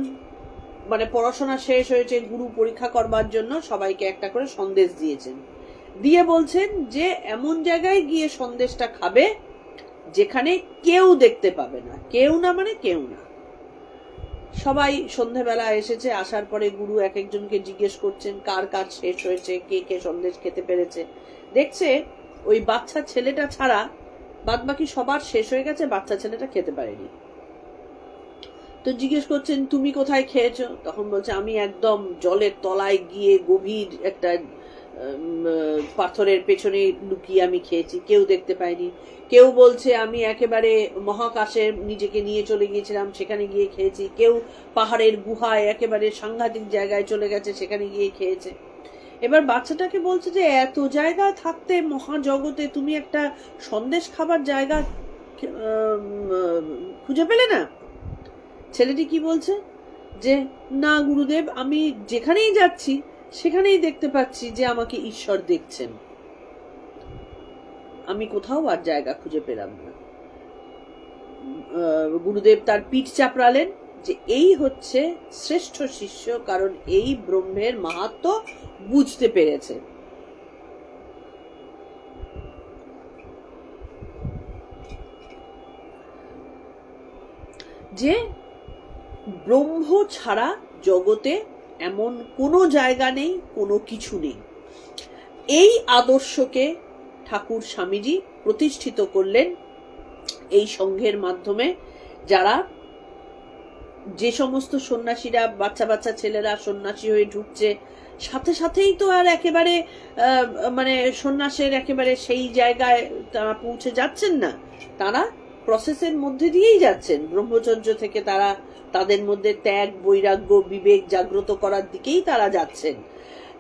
মানে পড়াশোনা শেষ হয়েছে, গুরু পরীক্ষা করবার জন্য সবাইকে একটা করে সন্দেশ দিয়েছেন, দিয়ে বলছেন যে এমন জায়গায় গিয়ে সন্দেশটা খাবে যেখানে কেউ দেখতে পাবে না, কেউ না মানে কেউ না। সবাই সন্ধেবেলা এসেছে, আসার পরে গুরু এক একজনকে জিজ্ঞেস করছেন কার কাজ শেষ হয়েছে, কে কে সন্দেশ খেতে পেরেছে। দেখছে ওই বাচ্চা ছেলেটা ছাড়া বাদবাকি সবার শেষ হয়ে গেছে, বাচ্চা ছেলেটা খেতে পারেনি। তো জিজ্ঞেস করছেন তুমি কোথায় খেয়েছো? তখন বলছে আমি একদম জলের তলায় গিয়ে গভীর একটা পাথরের পেছনে লুকিয়ে আমি খেয়েছি, কেউ দেখতে পায়নি। কেউ বলছে আমি একেবারে মহাকাশে নিজেকে নিয়ে চলে গিয়েছিলাম, সেখানে গিয়ে খেয়েছি। কেউ পাহাড়ের গুহায় একেবারে সাংঘাতিক জায়গায় চলে গেছে, সেখানে গিয়ে খেয়েছে। এবার বাচ্চাটাকে বলছে যে এত জায়গা থাকতে মহাজগতে তুমি একটা সন্দেশ খাবার জায়গা খুঁজে পেলে না? ছেলেটি কি বলছে যে না গুরুদেব, আমি যেখানেই যাচ্ছি সেখানেই দেখতে পাচ্ছি যে আমাকে ঈশ্বর দেখছেন, আমি কোথাও আর জায়গা খুঁজে পেলাম না। গুরুদেব তার পিঠ চাপড়ালেন যে এই হচ্ছে শ্রেষ্ঠ শিষ্য, কারণ এই ব্রহ্মের মাহাত্ম্য বুঝতে পেরেছে। যে ব্রহ্ম ছাড়া জগতে এমন কোনো জায়গা নেই, কোনো কিছু নেই। এই আদর্শকে ঠাকুর স্বামীজি প্রতিষ্ঠিত করলেন এই সংঘের মাধ্যমে। যারা যে সমস্ত সন্ন্যাসীরা, বাচ্চা বাচ্চা ছেলেরা সন্ন্যাসী হয়ে ঢুকছে, সাথে সাথেই তো আর একেবারে মানে সন্ন্যাসের একেবারে সেই জায়গায় তারা পৌঁছে যাচ্ছেন না, তারা প্রসেসের মধ্যে দিয়েই যাচ্ছেন। ব্রহ্মচর্য থেকে তারা তাদের মধ্যে ত্যাগ, বৈরাগ্য, বিবেক জাগ্রত করার দিকেই তারা যাচ্ছেন।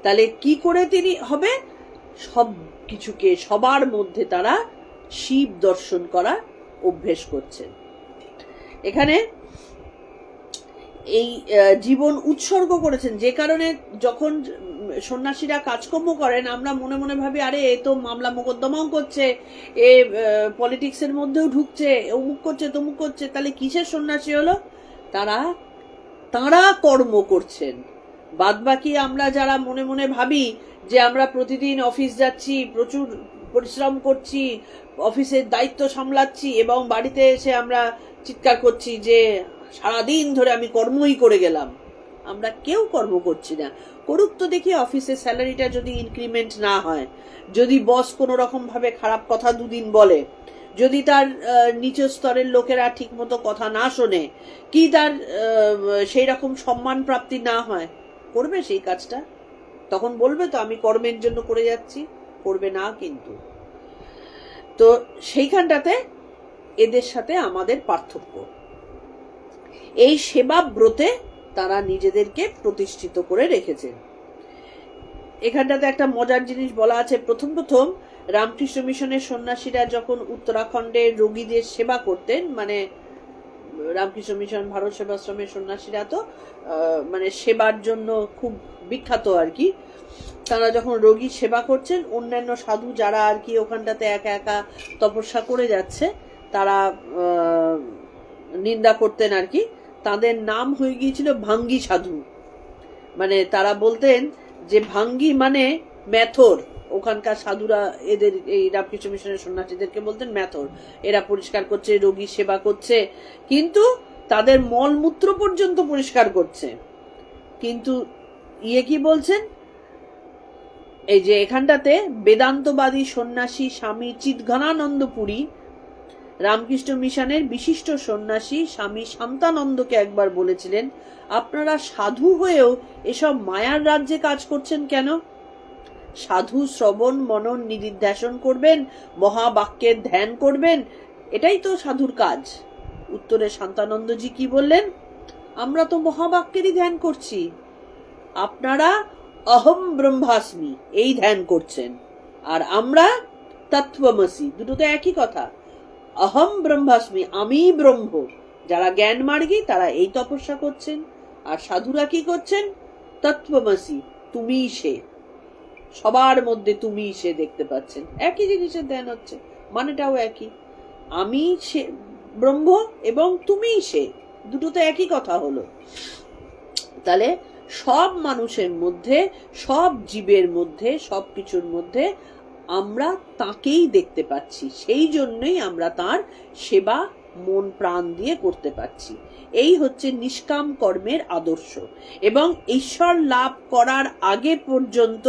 তাহলে কি করে তিনি হবে? সব কিছুকে সবার মধ্যে তারা শিব দর্শন করা অভ্যেস করছেন। এখানে এই জীবন উৎসর্গ করেছেন, যে কারণে যখন সন্ন্যাসীরা কাজকর্ম করেন আমরা মনে মনে ভাবি আরে এ তো মামলা মোকদ্দমাও করছে, এ পলিটিক্সের মধ্যেও ঢুকছে, অমুক করছে তমুক করছে। তাহলে কিসের সন্ন্যাসী হলো? তারা কর্ম করছেন। বাদবাকি আমরা যারা মনে মনে ভাবি যে আমরা প্রতিদিন অফিস যাচ্ছি, প্রচুর পরিশ্রম করছি, অফিসের দায়িত্ব সামলাচ্ছি এবং বাড়িতে এসে আমরা চিৎকার করছি যে সারাদিন ধরে আমি কর্মই করে গেলাম, আমরা কেউ কর্ম করছি না। করুক তো দেখি, অফিসের স্যালারিটা যদি ইনক্রিমেন্ট না হয়, যদি বস কোনো রকম ভাবে খারাপ কথা দুদিন বলে, যদি তার নিচ স্তরের লোকেরা ঠিক মতো কথা না শোনে, কি তার সেই রকম সম্মান প্রাপ্তি না হয়, করবে সেই কাজটা? তখন বলবে তো আমি কর্মের জন্য করে যাচ্ছি? করবে না। কিন্তু তো সেইখানটাতে এদের সাথে আমাদের পার্থক্য, এই সেবা ব্রতে তারা নিজেদেরকে প্রতিষ্ঠিত করে রেখেছেন। এখানটাতে একটা মজার জিনিস বলা আছে। প্রথম রামকৃষ্ণ মিশনের সন্ন্যাসীরা যখন উত্তরাখণ্ডের রোগীদের সেবা করতেন, মানে রামকৃষ্ণ মিশন ভারত সেবাশ্রমের সন্ন্যাসীরা তো মানে সেবার জন্য খুব বিখ্যাত আর কি। তারা যখন রোগীর সেবা করছেন, অন্যান্য সাধু যারা আর কি ওখানটাতে একা একা তপস্যা করে যাচ্ছে, তারা নিন্দা করতেন আর কি। তাদের নাম হয়ে গিয়েছিল ভাঙ্গি সাধু। মানে তারা বলতেন যে ভাঙ্গি মানে মেথর। ওখানকার সাধুরা এদের এই রামকৃষ্ণ মিশনের সন্ন্যাসীদেরকে বলতেন মেথর। এরা পরিষ্কার করছে, রোগীর সেবা করছে, কিন্তু তাদের মলমূত্র পর্যন্ত পরিষ্কার করছে। কিন্তু কি বলছেন, এই যে এখানটাতে বেদান্তবাদী সন্ন্যাসী স্বামী চিৎঘনানন্দ পুরী রামকৃষ্ণ মিশনের বিশিষ্ট সন্ন্যাসী স্বামী শান্তানন্দকে একবার বলেছিলেন, আপনারা সাধু হয়েও এসব মায়ার রাজ্যে কাজ করছেন কেন? সাধু শ্রবণ মনন নিদিধ্যাসন করবেন, মহাবাক্যের ধ্যান করবেন, এটাই তো সাধুর কাজ। উত্তরে শান্তানন্দজি কি বললেন? আমরা তো মহাবাক্যেরই ধ্যান করছি, আপনারা অহম ব্রহ্মাস্মি এই ধ্যান করছেন, আর আমরা তত্ত্বমসি, দুটো তো একই কথা। অহম ব্রহ্মাস্মি, আমি ব্রহ্ম। যারা জ্ঞান মার্গী তারা এই তপস্যা করছেন, আর সাধুরা কি করছেন? তত্ত্বমসি, তুমিই সে, সবার মধ্যে তুমিই সে দেখতে পাচ্ছেন। একই জিনিসের ধ্যান হচ্ছে, মানেটাও একই। আমি সে ব্রহ্ম এবং তুমিই সে, দুটো তো একই কথা হলো। তাহলে সব মানুষের মধ্যে, সব জীবের মধ্যে, সব কিছুর মধ্যে আমরা তাকেই দেখতে পাচ্ছি, সেই জন্যই আমরা তার সেবা মন প্রাণ দিয়ে করতে পারছি। এই হচ্ছে নিষ্কাম কর্মের আদর্শ। এবং ঈশ্বর লাভ করার আগে পর্যন্ত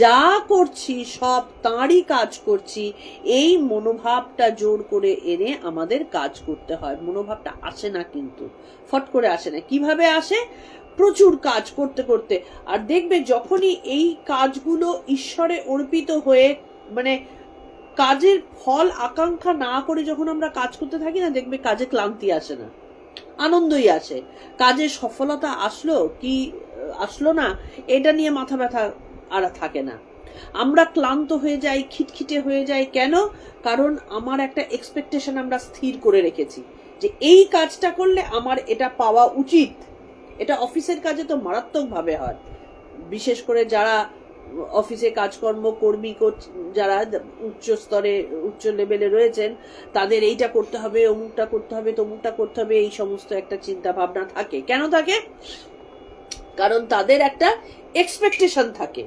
যা করছি সব তাঁরই কাজ করছি, এই মনোভাবটা জোর করে এনে আমাদের কাজ করতে হয়। মনোভাবটা আসে না, কিন্তু ফট করে আসে না। কিভাবে আসে? প্রচুর কাজ করতে করতে। আর দেখবে যখনই এই কাজগুলো ঈশ্বরে অর্পিত হয়ে, মানে কাজের ফল আকাঙ্ক্ষা না করে যখন আমরা কাজ করতে থাকি না, দেখবে কাজে ক্লান্তি আসে না, আনন্দই আসে। কাজের সফলতা আসলো কি আসলো না, এটা নিয়ে মাথা ব্যথা আর থাকে না। আমরা ক্লান্ত হয়ে যাই, খিটখিটে হয়ে যাই। কেন? কারণ আমার একটা এক্সপেকটেশন আমরা স্থির করে রেখেছি যে এই কাজটা করলে আমার এটা পাওয়া উচিত। এটা অফিসের কাজে তো মারাত্মকভাবে হয়, বিশেষ করে যারা অফিসে কাজকর্ম কর্মী যারা উচ্চ স্তরে উচ্চ লেভেলে রয়েছেন, তাদের এইটা করতে হবে, অমুকটা করতে হবে, তমুকটা করতে হবে, এই সমস্ত একটা চিন্তা ভাবনা থাকে। কেন থাকে? কারণ তাদের একটা এক্সপেকটেশন থাকে,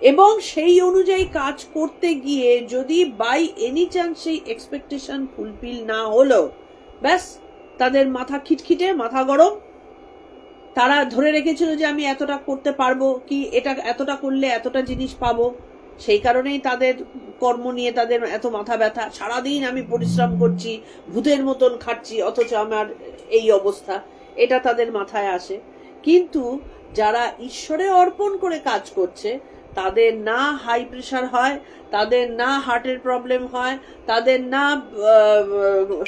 এবং সেই অনুযায়ী কাজ করতে গিয়ে যদি বাই এনি চান্স সেই এক্সপেকটেশন ফুলফিল না হলো, ব্যাস তাদের মাথা খিটখিটে, মাথা গরম। তারা ধরে রেখেছিল যে আমি এতটা করতে পারবো, কি এটা এতটা করলে এতটা জিনিস পাবো, সেই কারণেই তাদের কর্ম নিয়ে তাদের এত মাথা ব্যথা। সারাদিন আমি পরিশ্রম করছি, ভূতের মতন খাটছি, অথচ আমার এই অবস্থা, এটা তাদের মাথায় আসে। কিন্তু যারা ঈশ্বরে অর্পণ করে কাজ করছে, তাদের না হাই প্রেশার হয়, তাদের না হার্টের প্রবলেম হয়, তাদের না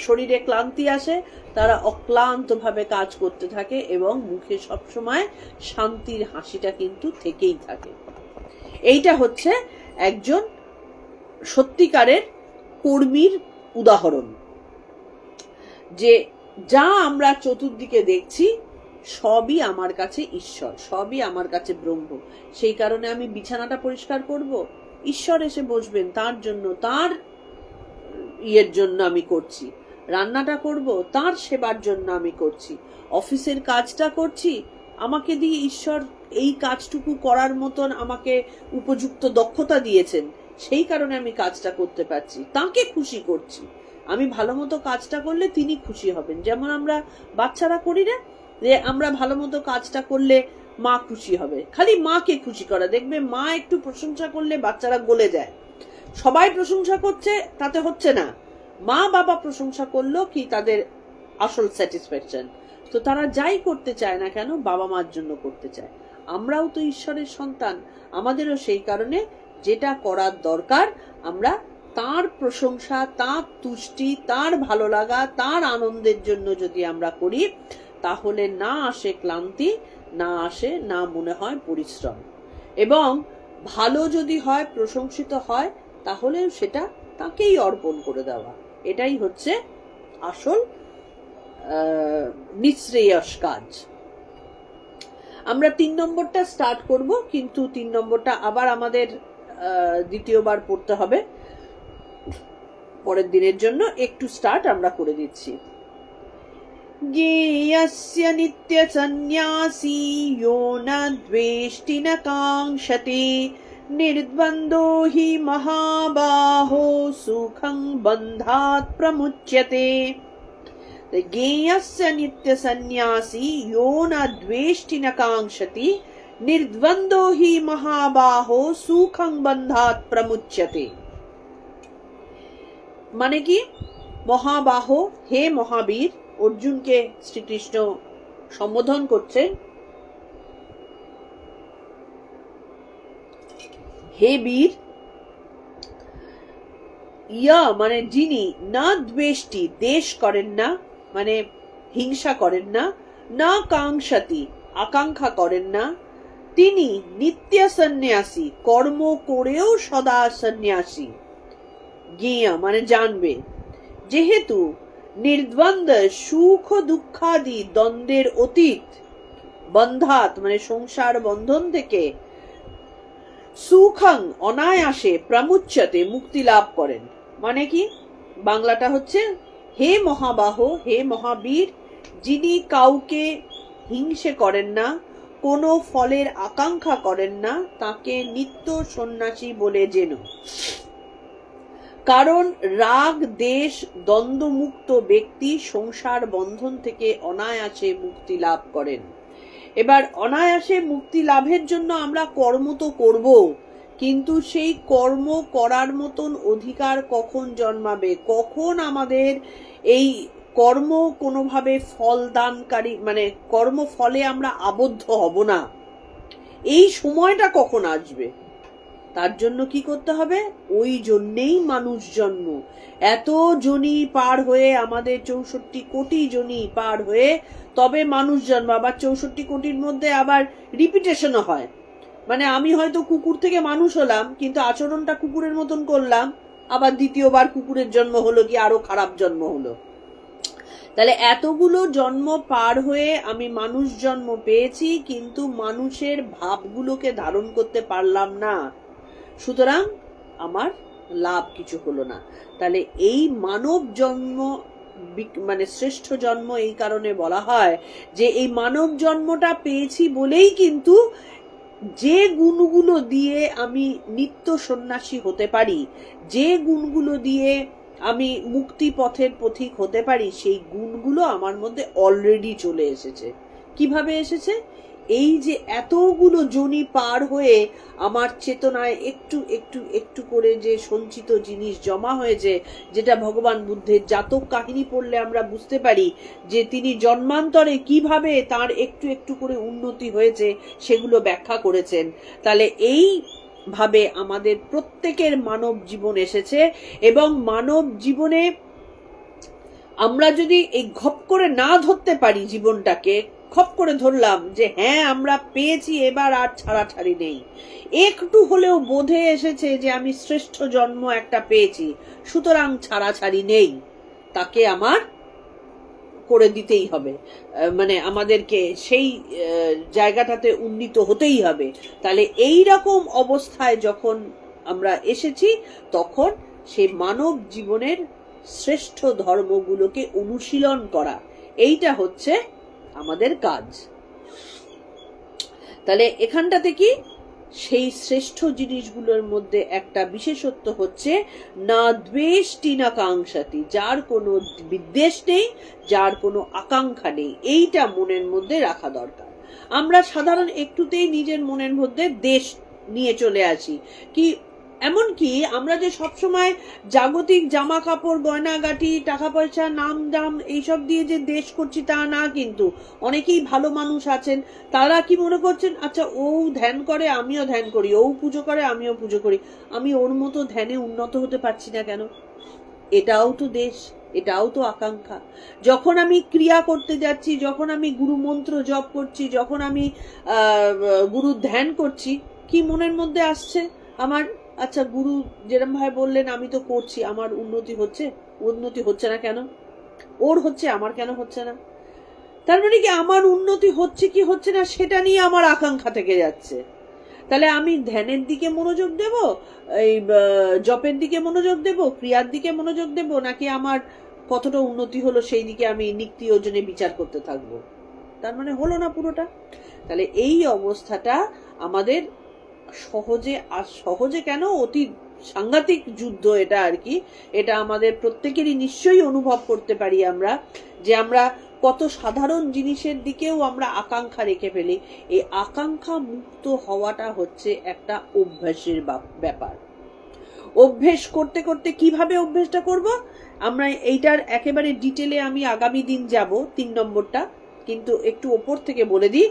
শরীরে ক্লান্তি আসে, তারা অক্লান্তভাবে কাজ করতে থাকে এবং মুখে সবসময় শান্তির হাসিটা কিন্তু থেকেই থাকে। এইটা হচ্ছে একজন সত্যিকারের কর্মীর উদাহরণ, যে যা আমরা চতুর্দিকে দেখছি সবই আমার কাছে ঈশ্বর, সবই আমার কাছে ব্রহ্ম। সেই কারণে আমি বিছানাটা পরিষ্কার করব, ঈশ্বর এসে বসবেন, তার জন্য, তার ইয়ের জন্য আমি করছি। রান্নাটা করব, তার সেবার জন্য আমি করছি। অফিসের কাজটা করছি, আমাকে দিয়ে ঈশ্বর এই কাজটুকু করার মতন আমাকে উপযুক্ত দক্ষতা দিয়েছেন, সেই কারণে আমি কাজটা করতে পারছি, তাকে খুশি করছি। আমি ভালো মতো কাজটা করলে তিনি খুশি হবেন। যেমন আমরা বাচ্চারা করি না, যে আমরা ভালো মতো কাজটা করলে মা খুশি হবে। খালি মাকে খুশি করা, দেখবে মা একটু প্রশংসা করলে বাচ্চারা গলে যায়। সবাই প্রশংসা করছে তাতে হচ্ছে না, মা বাবা প্রশংসা করলো কি তাদের আসল স্যাটিসফ্যাকশন। তো তারা যাই করতে চায় না কেন, বাবা মার জন্য করতে চায়। আমরাও তো ঈশ্বরের সন্তান, আমাদেরও সেই কারণে যেটা করার দরকার আমরা তার প্রশংসা, তার তুষ্টি, তার ভালো লাগা, তার আনন্দের জন্য যদি আমরা করি, তাহলে না আসে ক্লান্তি, না আসে, না মনে হয় পরিশ্রম। এবং ভালো যদি হয়, প্রশংসিত হয়, তাহলে সেটা তাকেই অর্পণ করে দেওয়া। এটাই হচ্ছে আসল নিঃশ্রেয়স কাজ। আমরা 3 নম্বরটা স্টার্ট করব, কিন্তু 3 নম্বরটা আবার আমাদের দ্বিতীয়বার পড়তে হবে পরের দিনের জন্য। একটু স্টার্ট আমরা করে দিচ্ছি। জ্ঞেয়স্য নিত্য সন্ন্যাসী यो न द्वेष्टि न काङ्क्षते निर्द्वन्द्वो हि महाबाहो सुखं बन्धात् प्रमुच्यते। ज्ञेयस्य नित्य सन्यासी यो न द्वेष्टि न काङ्क्षति निर्द्वन्द्वो हि महाबाहो सुखं बन्धात् प्रमुच्यते। মানে কি? মহাবাহ, হে মহাবীর, অর্জুনকে শ্রীকৃষ্ণ সম্বোধন করছেন, হে বীর, ইয়া মানে যিনি, না দ্বেষ্টি দেশ করেন না, মানে হিংসা করেন না, না কাঙ্ক্ষতি আকাঙ্ক্ষা করেন না, তিনি নিত্য সন্ন্যাসী কর্ম করেও সদা সন্ন্যাসী। জ্ঞেয় মানে জানবে, যেহেতু নির্দ্বন্দ্ব সুখ দুঃখাদি দ্বন্দ্বের অতীত, বন্ধাত মানে সংসার বন্ধন থেকে, সুখং অনায়াসে, প্রমুচ্যতে মুক্তি লাভ করেন। মানে কি? বাংলাটা হচ্ছে, হে মহাবাহ, হে মহাবীর, যিনি কাউকে হিংসে করেন না, কোনো ফলের আকাঙ্ক্ষা করেন না, তাকে নিত্য সন্ন্যাসী বলে জেনো। কারণ রাগ দেশ দ্বন্দ্বমুক্ত ব্যক্তি সংসার বন্ধন থেকে অনায়াসে মুক্তি লাভ করেন। এবার অনায়াসে মুক্তি লাভের জন্য আমরা কর্ম তো করব, কিন্তু সেই কর্ম করার মতন অধিকার কখন জন্মাবে, কখন আমাদের এই কর্ম কোনোভাবে ফলদানকারী, মানে কর্ম ফলে আমরা আবদ্ধ হব না, এই সময়টা কখন আসবে? তার জন্য কি করতে হবে? ওই জন্যেই মানুষ জন্ম। এত জনি পার হয়ে, আমাদের 64 কোটি জনি পার হয়ে তবে মানুষ জন্ম। আবার 64 কোটির মধ্যে আবার রিপিটেশনও হয়, মানে আমি হয়তো কুকুর থেকে মানুষ হলাম, কিন্তু আচরণটা কুকুরের মতন করলাম, আবার দ্বিতীয়বার কুকুরের জন্ম হলো, কি আরো খারাপ জন্ম হলো। তাহলে এতগুলো জন্ম পার হয়ে আমি মানুষ জন্ম পেয়েছি, কিন্তু মানুষের ভাবগুলোকে ধারণ করতে পারলাম না, সুতরাং আমার লাভ কিছু হলো না। তাহলে এই মানব জন্ম মানে শ্রেষ্ঠ জন্ম এই কারণে বলা হয় যে এই মানব জন্মটা পেয়েছি বলেই কিন্তু যে গুণগুলো দিয়ে আমি নিত্য সন্ন্যাসী হতে পারি, যে গুণগুলো দিয়ে আমি মুক্তি পথের পথিক হতে পারি, সেই গুণগুলো আমার মধ্যে অলরেডি চলে এসেছে। কিভাবে এসেছে? এই যে এতগুলো জনি পার হয়ে আমার চেতনায় একটু একটু একটু করে যে সঞ্চিত জিনিস জমা হয়েছে, যেটা ভগবান বুদ্ধের জাতক কাহিনী পড়লে আমরা বুঝতে পারি যে তিনি জন্মান্তরে কিভাবে তার একটু একটু করে উন্নতি হয়েছে, সেগুলো ব্যাখ্যা করেছেন। তাহলে এই ভাবে আমাদের প্রত্যেকের মানব জীবন এসেছে, এবং মানব জীবনে আমরা যদি এই ঘপ করে না ধরতে পারি, জীবনটাকে খপ করে ধরলাম যে হ্যাঁ আমরা পেয়েছি, এবার আর ছাড়াছাড়ি নেই, একটু হলেও বোধে এসেছে যে আমি শ্রেষ্ঠ জন্ম একটা পেয়েছি, সুতরাং ছাড়াছাড়ি নেই, তাকে আমার করে দিতেই হবে, মানে আমাদেরকে সেই জায়গাটাতে উন্নীত হতেই হবে। তাহলে এই রকম অবস্থায় যখন আমরা এসেছি, তখন সেই মানব জীবনের শ্রেষ্ঠ ধর্মগুলোকে অনুশীলন করা, এইটা হচ্ছে আমাদের কাজ। তাহলে এখানটাতে কি, সেই শ্রেষ্ঠ জিনিসগুলোর মধ্যে একটা বিশেষত্ব হচ্ছে না দ্বেষ্টি না কাঙ্ক্ষাতি, যার কোনো বিদ্বেষ নেই, যার কোনো আকাঙ্ক্ষা নেই, এইটা মনের মধ্যে রাখা দরকার। আমরা সাধারণ একটুতেই নিজের মনের মধ্যে দেশ নিয়ে চলে আসি, কি এমনকি আমরা যে সবসময় জাগতিক জামা কাপড় গয়নাগাটি টাকা পয়সা নাম দাম এইসব দিয়ে যে দেশ করছি তা না, কিন্তু অনেকেই ভালো মানুষ আছেন, তারা কি মনে করছেন, আচ্ছা ও ধ্যান করে আমিও ধ্যান করি, ও পুজো করে আমিও পুজো করি, আমি ওর মতো ধ্যানে উন্নত হতে পারছি না কেন? এটাও তো দেশ, এটাও তো আকাঙ্ক্ষা। যখন আমি ক্রিয়া করতে যাচ্ছি, যখন আমি গুরু মন্ত্র জপ করছি, যখন আমি গুরু ধ্যান করছি, কি মনের মধ্যে আসছে আমার, আচ্ছা গুরু যেরকম ভাবে বললেন আমি তো করছি, আমার উন্নতি হচ্ছে, উন্নতি হচ্ছে না কেন? ওর হচ্ছে, আমার কেন হচ্ছে না? তার মানে কি আমার উন্নতি হচ্ছে কি হচ্ছে না সেটা নিয়ে আমার আকাঙ্ক্ষা থেকে যাচ্ছে। তাহলে আমি ধ্যানের দিকে মনোযোগ দেব, এই জপের দিকে মনোযোগ দেব, ক্রিয়ার দিকে মনোযোগ দেব, নাকি আমার কতটা উন্নতি হলো সেই দিকে আমি নিক্তি ওজনে বিচার করতে থাকবো? তার মানে হলো না পুরোটা। তাহলে এই অবস্থাটা আমাদের সহজে কেন, অতি সাংঘাতিক যুদ্ধ এটা আর কি, এটা আমাদের প্রত্যেকেরই নিশ্চয়ই অনুভব করতে পারি আমরা, যে আমরা কত সাধারণ জিনিসের দিকেও আমরা আকাঙ্ক্ষা রেখে ফেলি। এই আকাঙ্ক্ষা মুক্ত হওয়াটা হচ্ছে একটা অভ্যাসের ব্যাপার। অভ্যেস করতে করতে কিভাবে অভ্যেসটা করব, আমরা এইটার একেবারে ডিটেলে আমি আগামী দিন যাব 3 নম্বরটা, কিন্তু একটু ওপর থেকে বলে দিই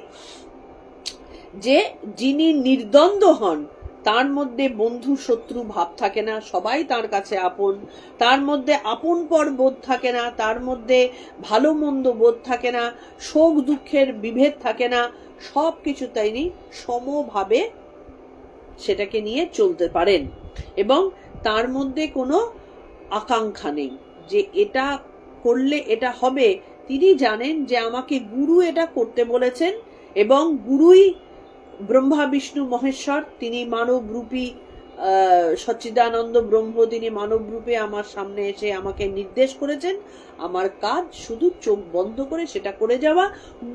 যে যিনি নির্দ্বন্দ্ব হন, তার মধ্যে বন্ধু শত্রু ভাব থাকে না, সবাই তার কাছে আপন, তার মধ্যে আপন পর বোধ থাকে না, তার মধ্যে ভালো মন্দ বোধ থাকে না, শোক দুঃখের বিভেদ থাকে না, সব কিছু তিনি সমভাবে সেটাকে নিয়ে চলতে পারেন, এবং তার মধ্যে কোনো আকাঙ্ক্ষা নেই যে এটা করলে এটা হবে। তিনি জানেন যে আমাকে গুরু এটা করতে বলেছেন, এবং গুরুই ব্রহ্মা বিষ্ণু মহেশ্বর, তিনি মানব রূপী সচ্চিদানন্দ ব্রহ্ম, তিনি মানব রূপে আমার সামনে এসে আমাকে নির্দেশ করেছেন। আমার কাজ শুধু চোখ বন্ধ করে সেটা করে যাওয়া,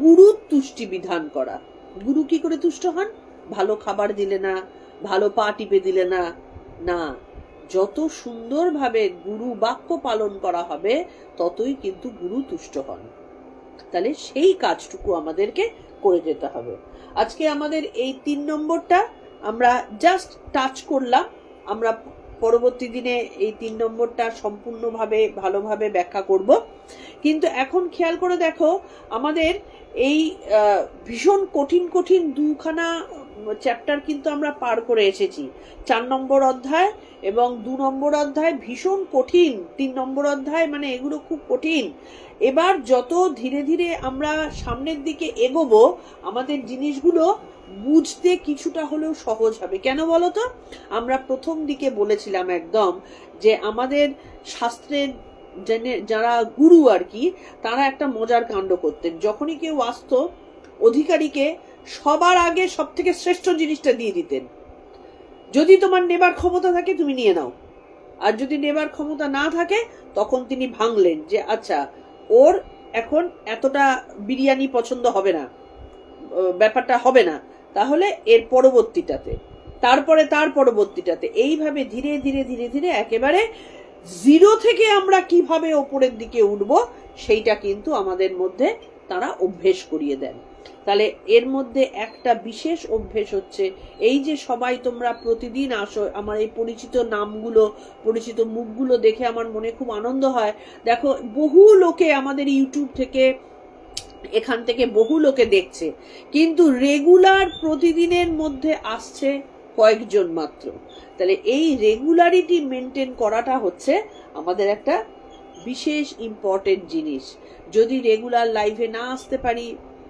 গুরুর তুষ্টি বিধান করা। গুরু কি করে তুষ্ট হন? ভালো খাবার দিলে না, ভালো পা টিপে দিলে না, না, যত সুন্দরভাবে গুরু বাক্য পালন করা হবে ততই কিন্তু গুরু তুষ্ট হন। তাহলে সেই কাজটুকু আমাদেরকে করে যেতে হবে। আজকে আমাদের এই 3 নম্বরটা আমরা জাস্ট টাচ করলাম। আমরা পরবর্তী দিনে এই 3 নম্বরটা সম্পূর্ণভাবে ভালোভাবে ব্যাখ্যা করব। কিন্তু এখন খেয়াল করে দেখো, আমাদের এই ভীষণ কঠিন কঠিন 2খানা চ্যাপ্টার কিন্তু আমরা পার করে এসেছি। 4 নম্বর অধ্যায় এবং 2 নম্বর অধ্যায় ভীষণ কঠিন, 3 নম্বর অধ্যায় মানে এগুলো খুব কঠিন। এবার যত ধীরে ধীরে আমরা সামনের দিকে এগোবো, আমাদের জিনিসগুলো বুঝতে কিছুটা হলেও সহজ হবে। কেন বলো তো? আমরা প্রথম দিকে বলেছিলাম একদম যে আমাদের শাস্ত্রের যারা গুরু আর কি, তারা একটা মজার কাণ্ড করতেন। যখনই কেউ আসতো, অধিকারীকে সবার আগে সব থেকে শ্রেষ্ঠ জিনিসটা দিয়ে দিতেন। যদি তোমার নেবার ক্ষমতা থাকে তুমি নিয়ে নাও, আর যদি নেবার ক্ষমতা না থাকে তখন তিনি ভাঙলেন যে আচ্ছা ওর এখন এতটা বিরিয়ানি পছন্দ হবে না, ব্যাপারটা হবে না, তাহলে এর পরবর্তীটাতে, তারপরে তার পরবর্তীটাতে, এইভাবে ধীরে ধীরে ধীরে ধীরে একেবারে 0 থেকে আমরা কিভাবে ওপরের দিকে উঠব সেইটা কিন্তু আমাদের মধ্যে তারা অভ্যেস করিয়ে দেন। তাহলে এর মধ্যে একটা বিশেষ অভ্যেস হচ্ছে এই যে সবাই তোমরা প্রতিদিন আসো, আমার এই পরিচিত নামগুলো, পরিচিত মুখগুলো দেখে আমার মনে খুব আনন্দ হয়। দেখো, বহু লোকে আমাদের ইউটিউব থেকে, এখান থেকে বহু লোকে দেখছে, কিন্তু রেগুলার প্রতিদিনের মধ্যে আসছে কয়েকজন মাত্র। তাহলে এই রেগুলারিটি মেনটেন করাটা হচ্ছে আমাদের একটা বিশেষ ইম্পর্টেন্ট জিনিস। যদি রেগুলার লাইভে না আসতে পারি,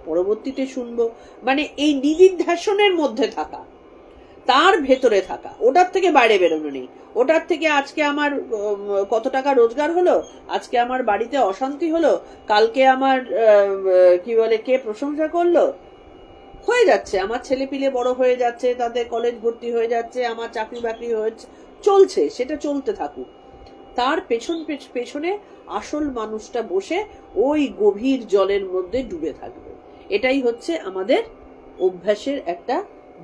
পরবর্তীতে শুনবো, মানে এই নিদিধ্যাসনের মধ্যে থাকা, তার ভেতরে থাকা, ওটার থেকে বাইরে বেরোনো নেই। ওটার থেকে আজকে আমার কত টাকা রোজগার হলো, আজকে আমার বাড়িতে অশান্তি হলো, কালকে আমার কি বলে কে প্রশংসা করলো, হয়ে যাচ্ছে, আমার ছেলে পিলে বড় হয়ে যাচ্ছে, তাদের কলেজ ভর্তি হয়ে যাচ্ছে, আমার চাকরি বাকরি হয়েছে, চলছে, সেটা চলতে থাকুক। তার পেছনে আসল মানুষটা বসে ওই গভীর জলের মধ্যে ডুবে থাকবে। এটাই হচ্ছে আমাদের অভ্যাসের একটা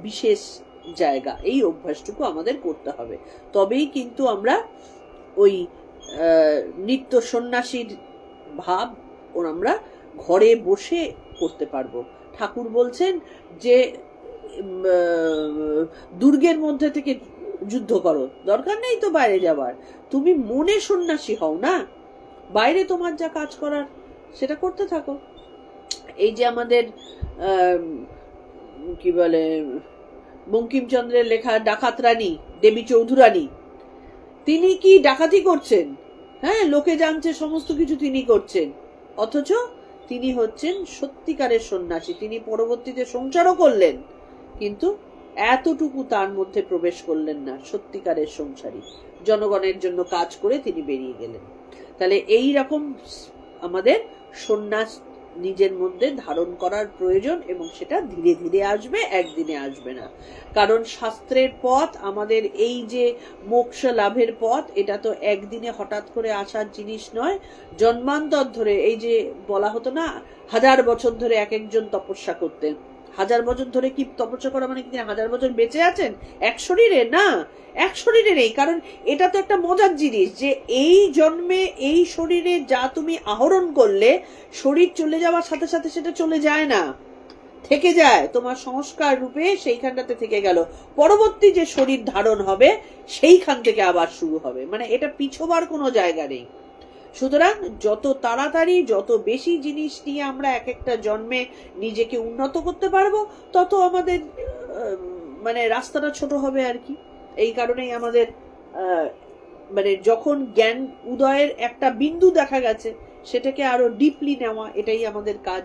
বিশেষ জায়গা। এই অভ্যাসটুকু আমাদের করতে হবে, তবেই কিন্তু আমরা ওই নিত্য সন্ন্যাসীর ভাব আমরা ঘরে বসে করতে পারবো। ঠাকুর বলছেন যে দুর্গের মধ্যে থেকে যুদ্ধ করো, দরকার নেই তো বাইরে যাবার, তুমি মনে সন্ন্যাসী হও না, বাইরে তোমার যা কাজ করার সেটা করতে থাকো। এই যে আমাদের কি বলে বঙ্কিমচন্দ্রের লেখা ডাকাত রানী দেবী চৌধুরানী, তিনি কি ডাকাতি করছেন? হ্যাঁ, লোকে জানছে সমস্ত কিছু তিনি করছেন, অথচ তিনি হচ্ছেন সত্যিকারের সন্ন্যাসী। তিনি পরবর্তীতে সংসারও করলেন, কিন্তু এতটুকু তার মধ্যে প্রবেশ করলেন না। সত্যিকারের সংসারী, জনগণের জন্য কাজ করে তিনি বেরিয়ে গেলেন। তাহলে এই রকম আমাদের সন্ন্যাস নিজের মধ্যে ধারণ করার প্রয়োজন, এবং সেটা ধীরে ধীরে আসবে, একদিনে আসবে না। কারণ শাস্ত্রের পথ, আমাদের এই যে মোক্ষ লাভের পথ, এটা তো একদিনে হঠাৎ করে আসার জিনিস নয়। জন্মান্তর ধরে, এই যে বলা হতো না 1000 বছর ধরে এক একজন তপস্যা করতেন, 1000 বছর ধরে কি তপস্যা করা মানে কি 1000 বছর বেঁচে আছেন এক শরীরে? না, এক শরীরে নেই। কারণ এটা তো একটা মজার জিনিস যে এই জন্মে এই শরীরে যা তুমি আহরণ করলে, শরীর চলে যাওয়ার সাথে সাথে সেটা চলে যায় না, থেকে যায় তোমার সংস্কার রূপে, সেইখানটাতে থেকে গেল। পরবর্তী যে শরীর ধারণ হবে সেইখান থেকে আবার শুরু হবে, মানে এটা পিছোবার কোনো জায়গা নেই। সুতরাং যত তাড়াতাড়ি, যত বেশি জিনিস নিয়ে আমরা এক একটা জন্মে নিজেকে উন্নত করতে পারবো, তত আমাদের মানে রাস্তাটা ছোট হবে আর কি। এই কারণেই আমাদের মানে যখন জ্ঞান উদয়ের একটা বিন্দু দেখা গেছে, সেটাকে আরো ডিপলি নেওয়া, এটাই আমাদের কাজ।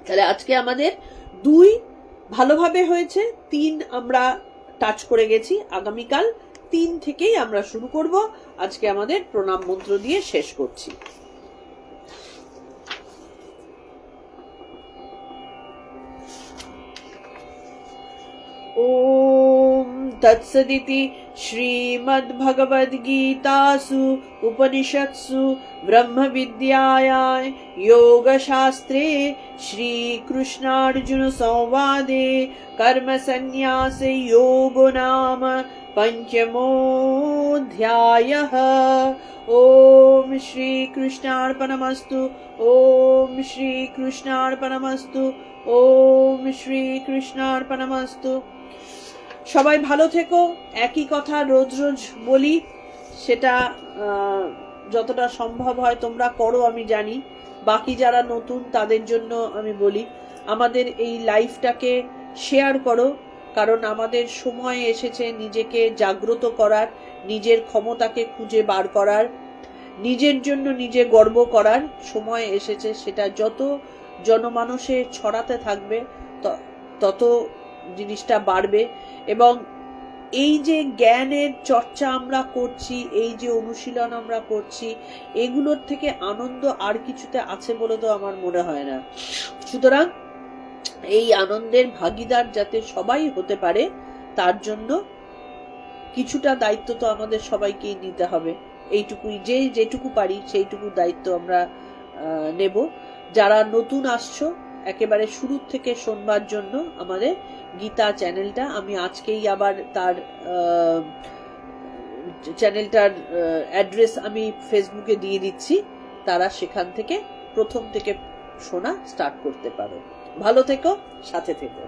তাহলে আজকে আমাদের 2 ভালোভাবে হয়েছে, 3 আমরা টাচ করে গেছি। আগামীকাল 3 থেকেই আমরা শুরু করব। আজকে আমাদের প্রণাম মন্ত্র দিয়ে শেষ করছি। ওম तत्सदिति श्रीमद्भगवद्गीतासु उपनिषत्सु ब्रह्मविद्यायां योगशास्त्रे श्रीकृष्णार्जुनसंवादे कर्मसन्न्यासे योगो नाम पंचमोऽध्यायः। ओम श्रीकृष्णार्पणमस्तु। ओम श्रीकृष्णार्पणमस्तु। ओम श्रीकृष्णार्पणमस्तु। সবাই ভালো থেকো। একই কথা রোজ রোজ বলি, সেটা যতটা সম্ভব হয় তোমরা করো আমি জানি। বাকি যারা নতুন তাদের জন্য আমি বলি, আমাদের এই লাইফটাকে শেয়ার করো, কারণ আমাদের সময় এসেছে নিজেকে জাগ্রত করার, নিজের ক্ষমতাকে খুঁজে বার করার, নিজের জন্য নিজে গর্ব করার সময় এসেছে। সেটা যত জনমানসে ছড়াতে থাকবে তত জিনিসটা বাড়বে। এবং এই যে জ্ঞানের চর্চা আমরা করছি, এই যে অনুশীলন আমরা করছি, এগুলোর থেকে আনন্দ আর কিছুতে আছে বলে তো আমার মনে হয় না। সুতরাং এই আনন্দের ভাগীদার যাতে সবাই হতে পারে, তার জন্য কিছুটা দায়িত্ব তো আমাদের সবাইকেই নিতে হবে। এইটুকুই, যেটুকু পারি সেইটুকু দায়িত্ব আমরা নেব। যারা নতুন আসছো, একেবারে শুরুর থেকে শোনবার জন্য আমাদের গীতা চ্যানেলটা, আমি আজকেই আবার তার চ্যানেলটার অ্যাড্রেস আমি ফেসবুকে দিয়ে দিচ্ছি, তারা সেখান থেকে প্রথম থেকে শোনা স্টার্ট করতে পারো। ভালো থেকো, সাথে থেকো।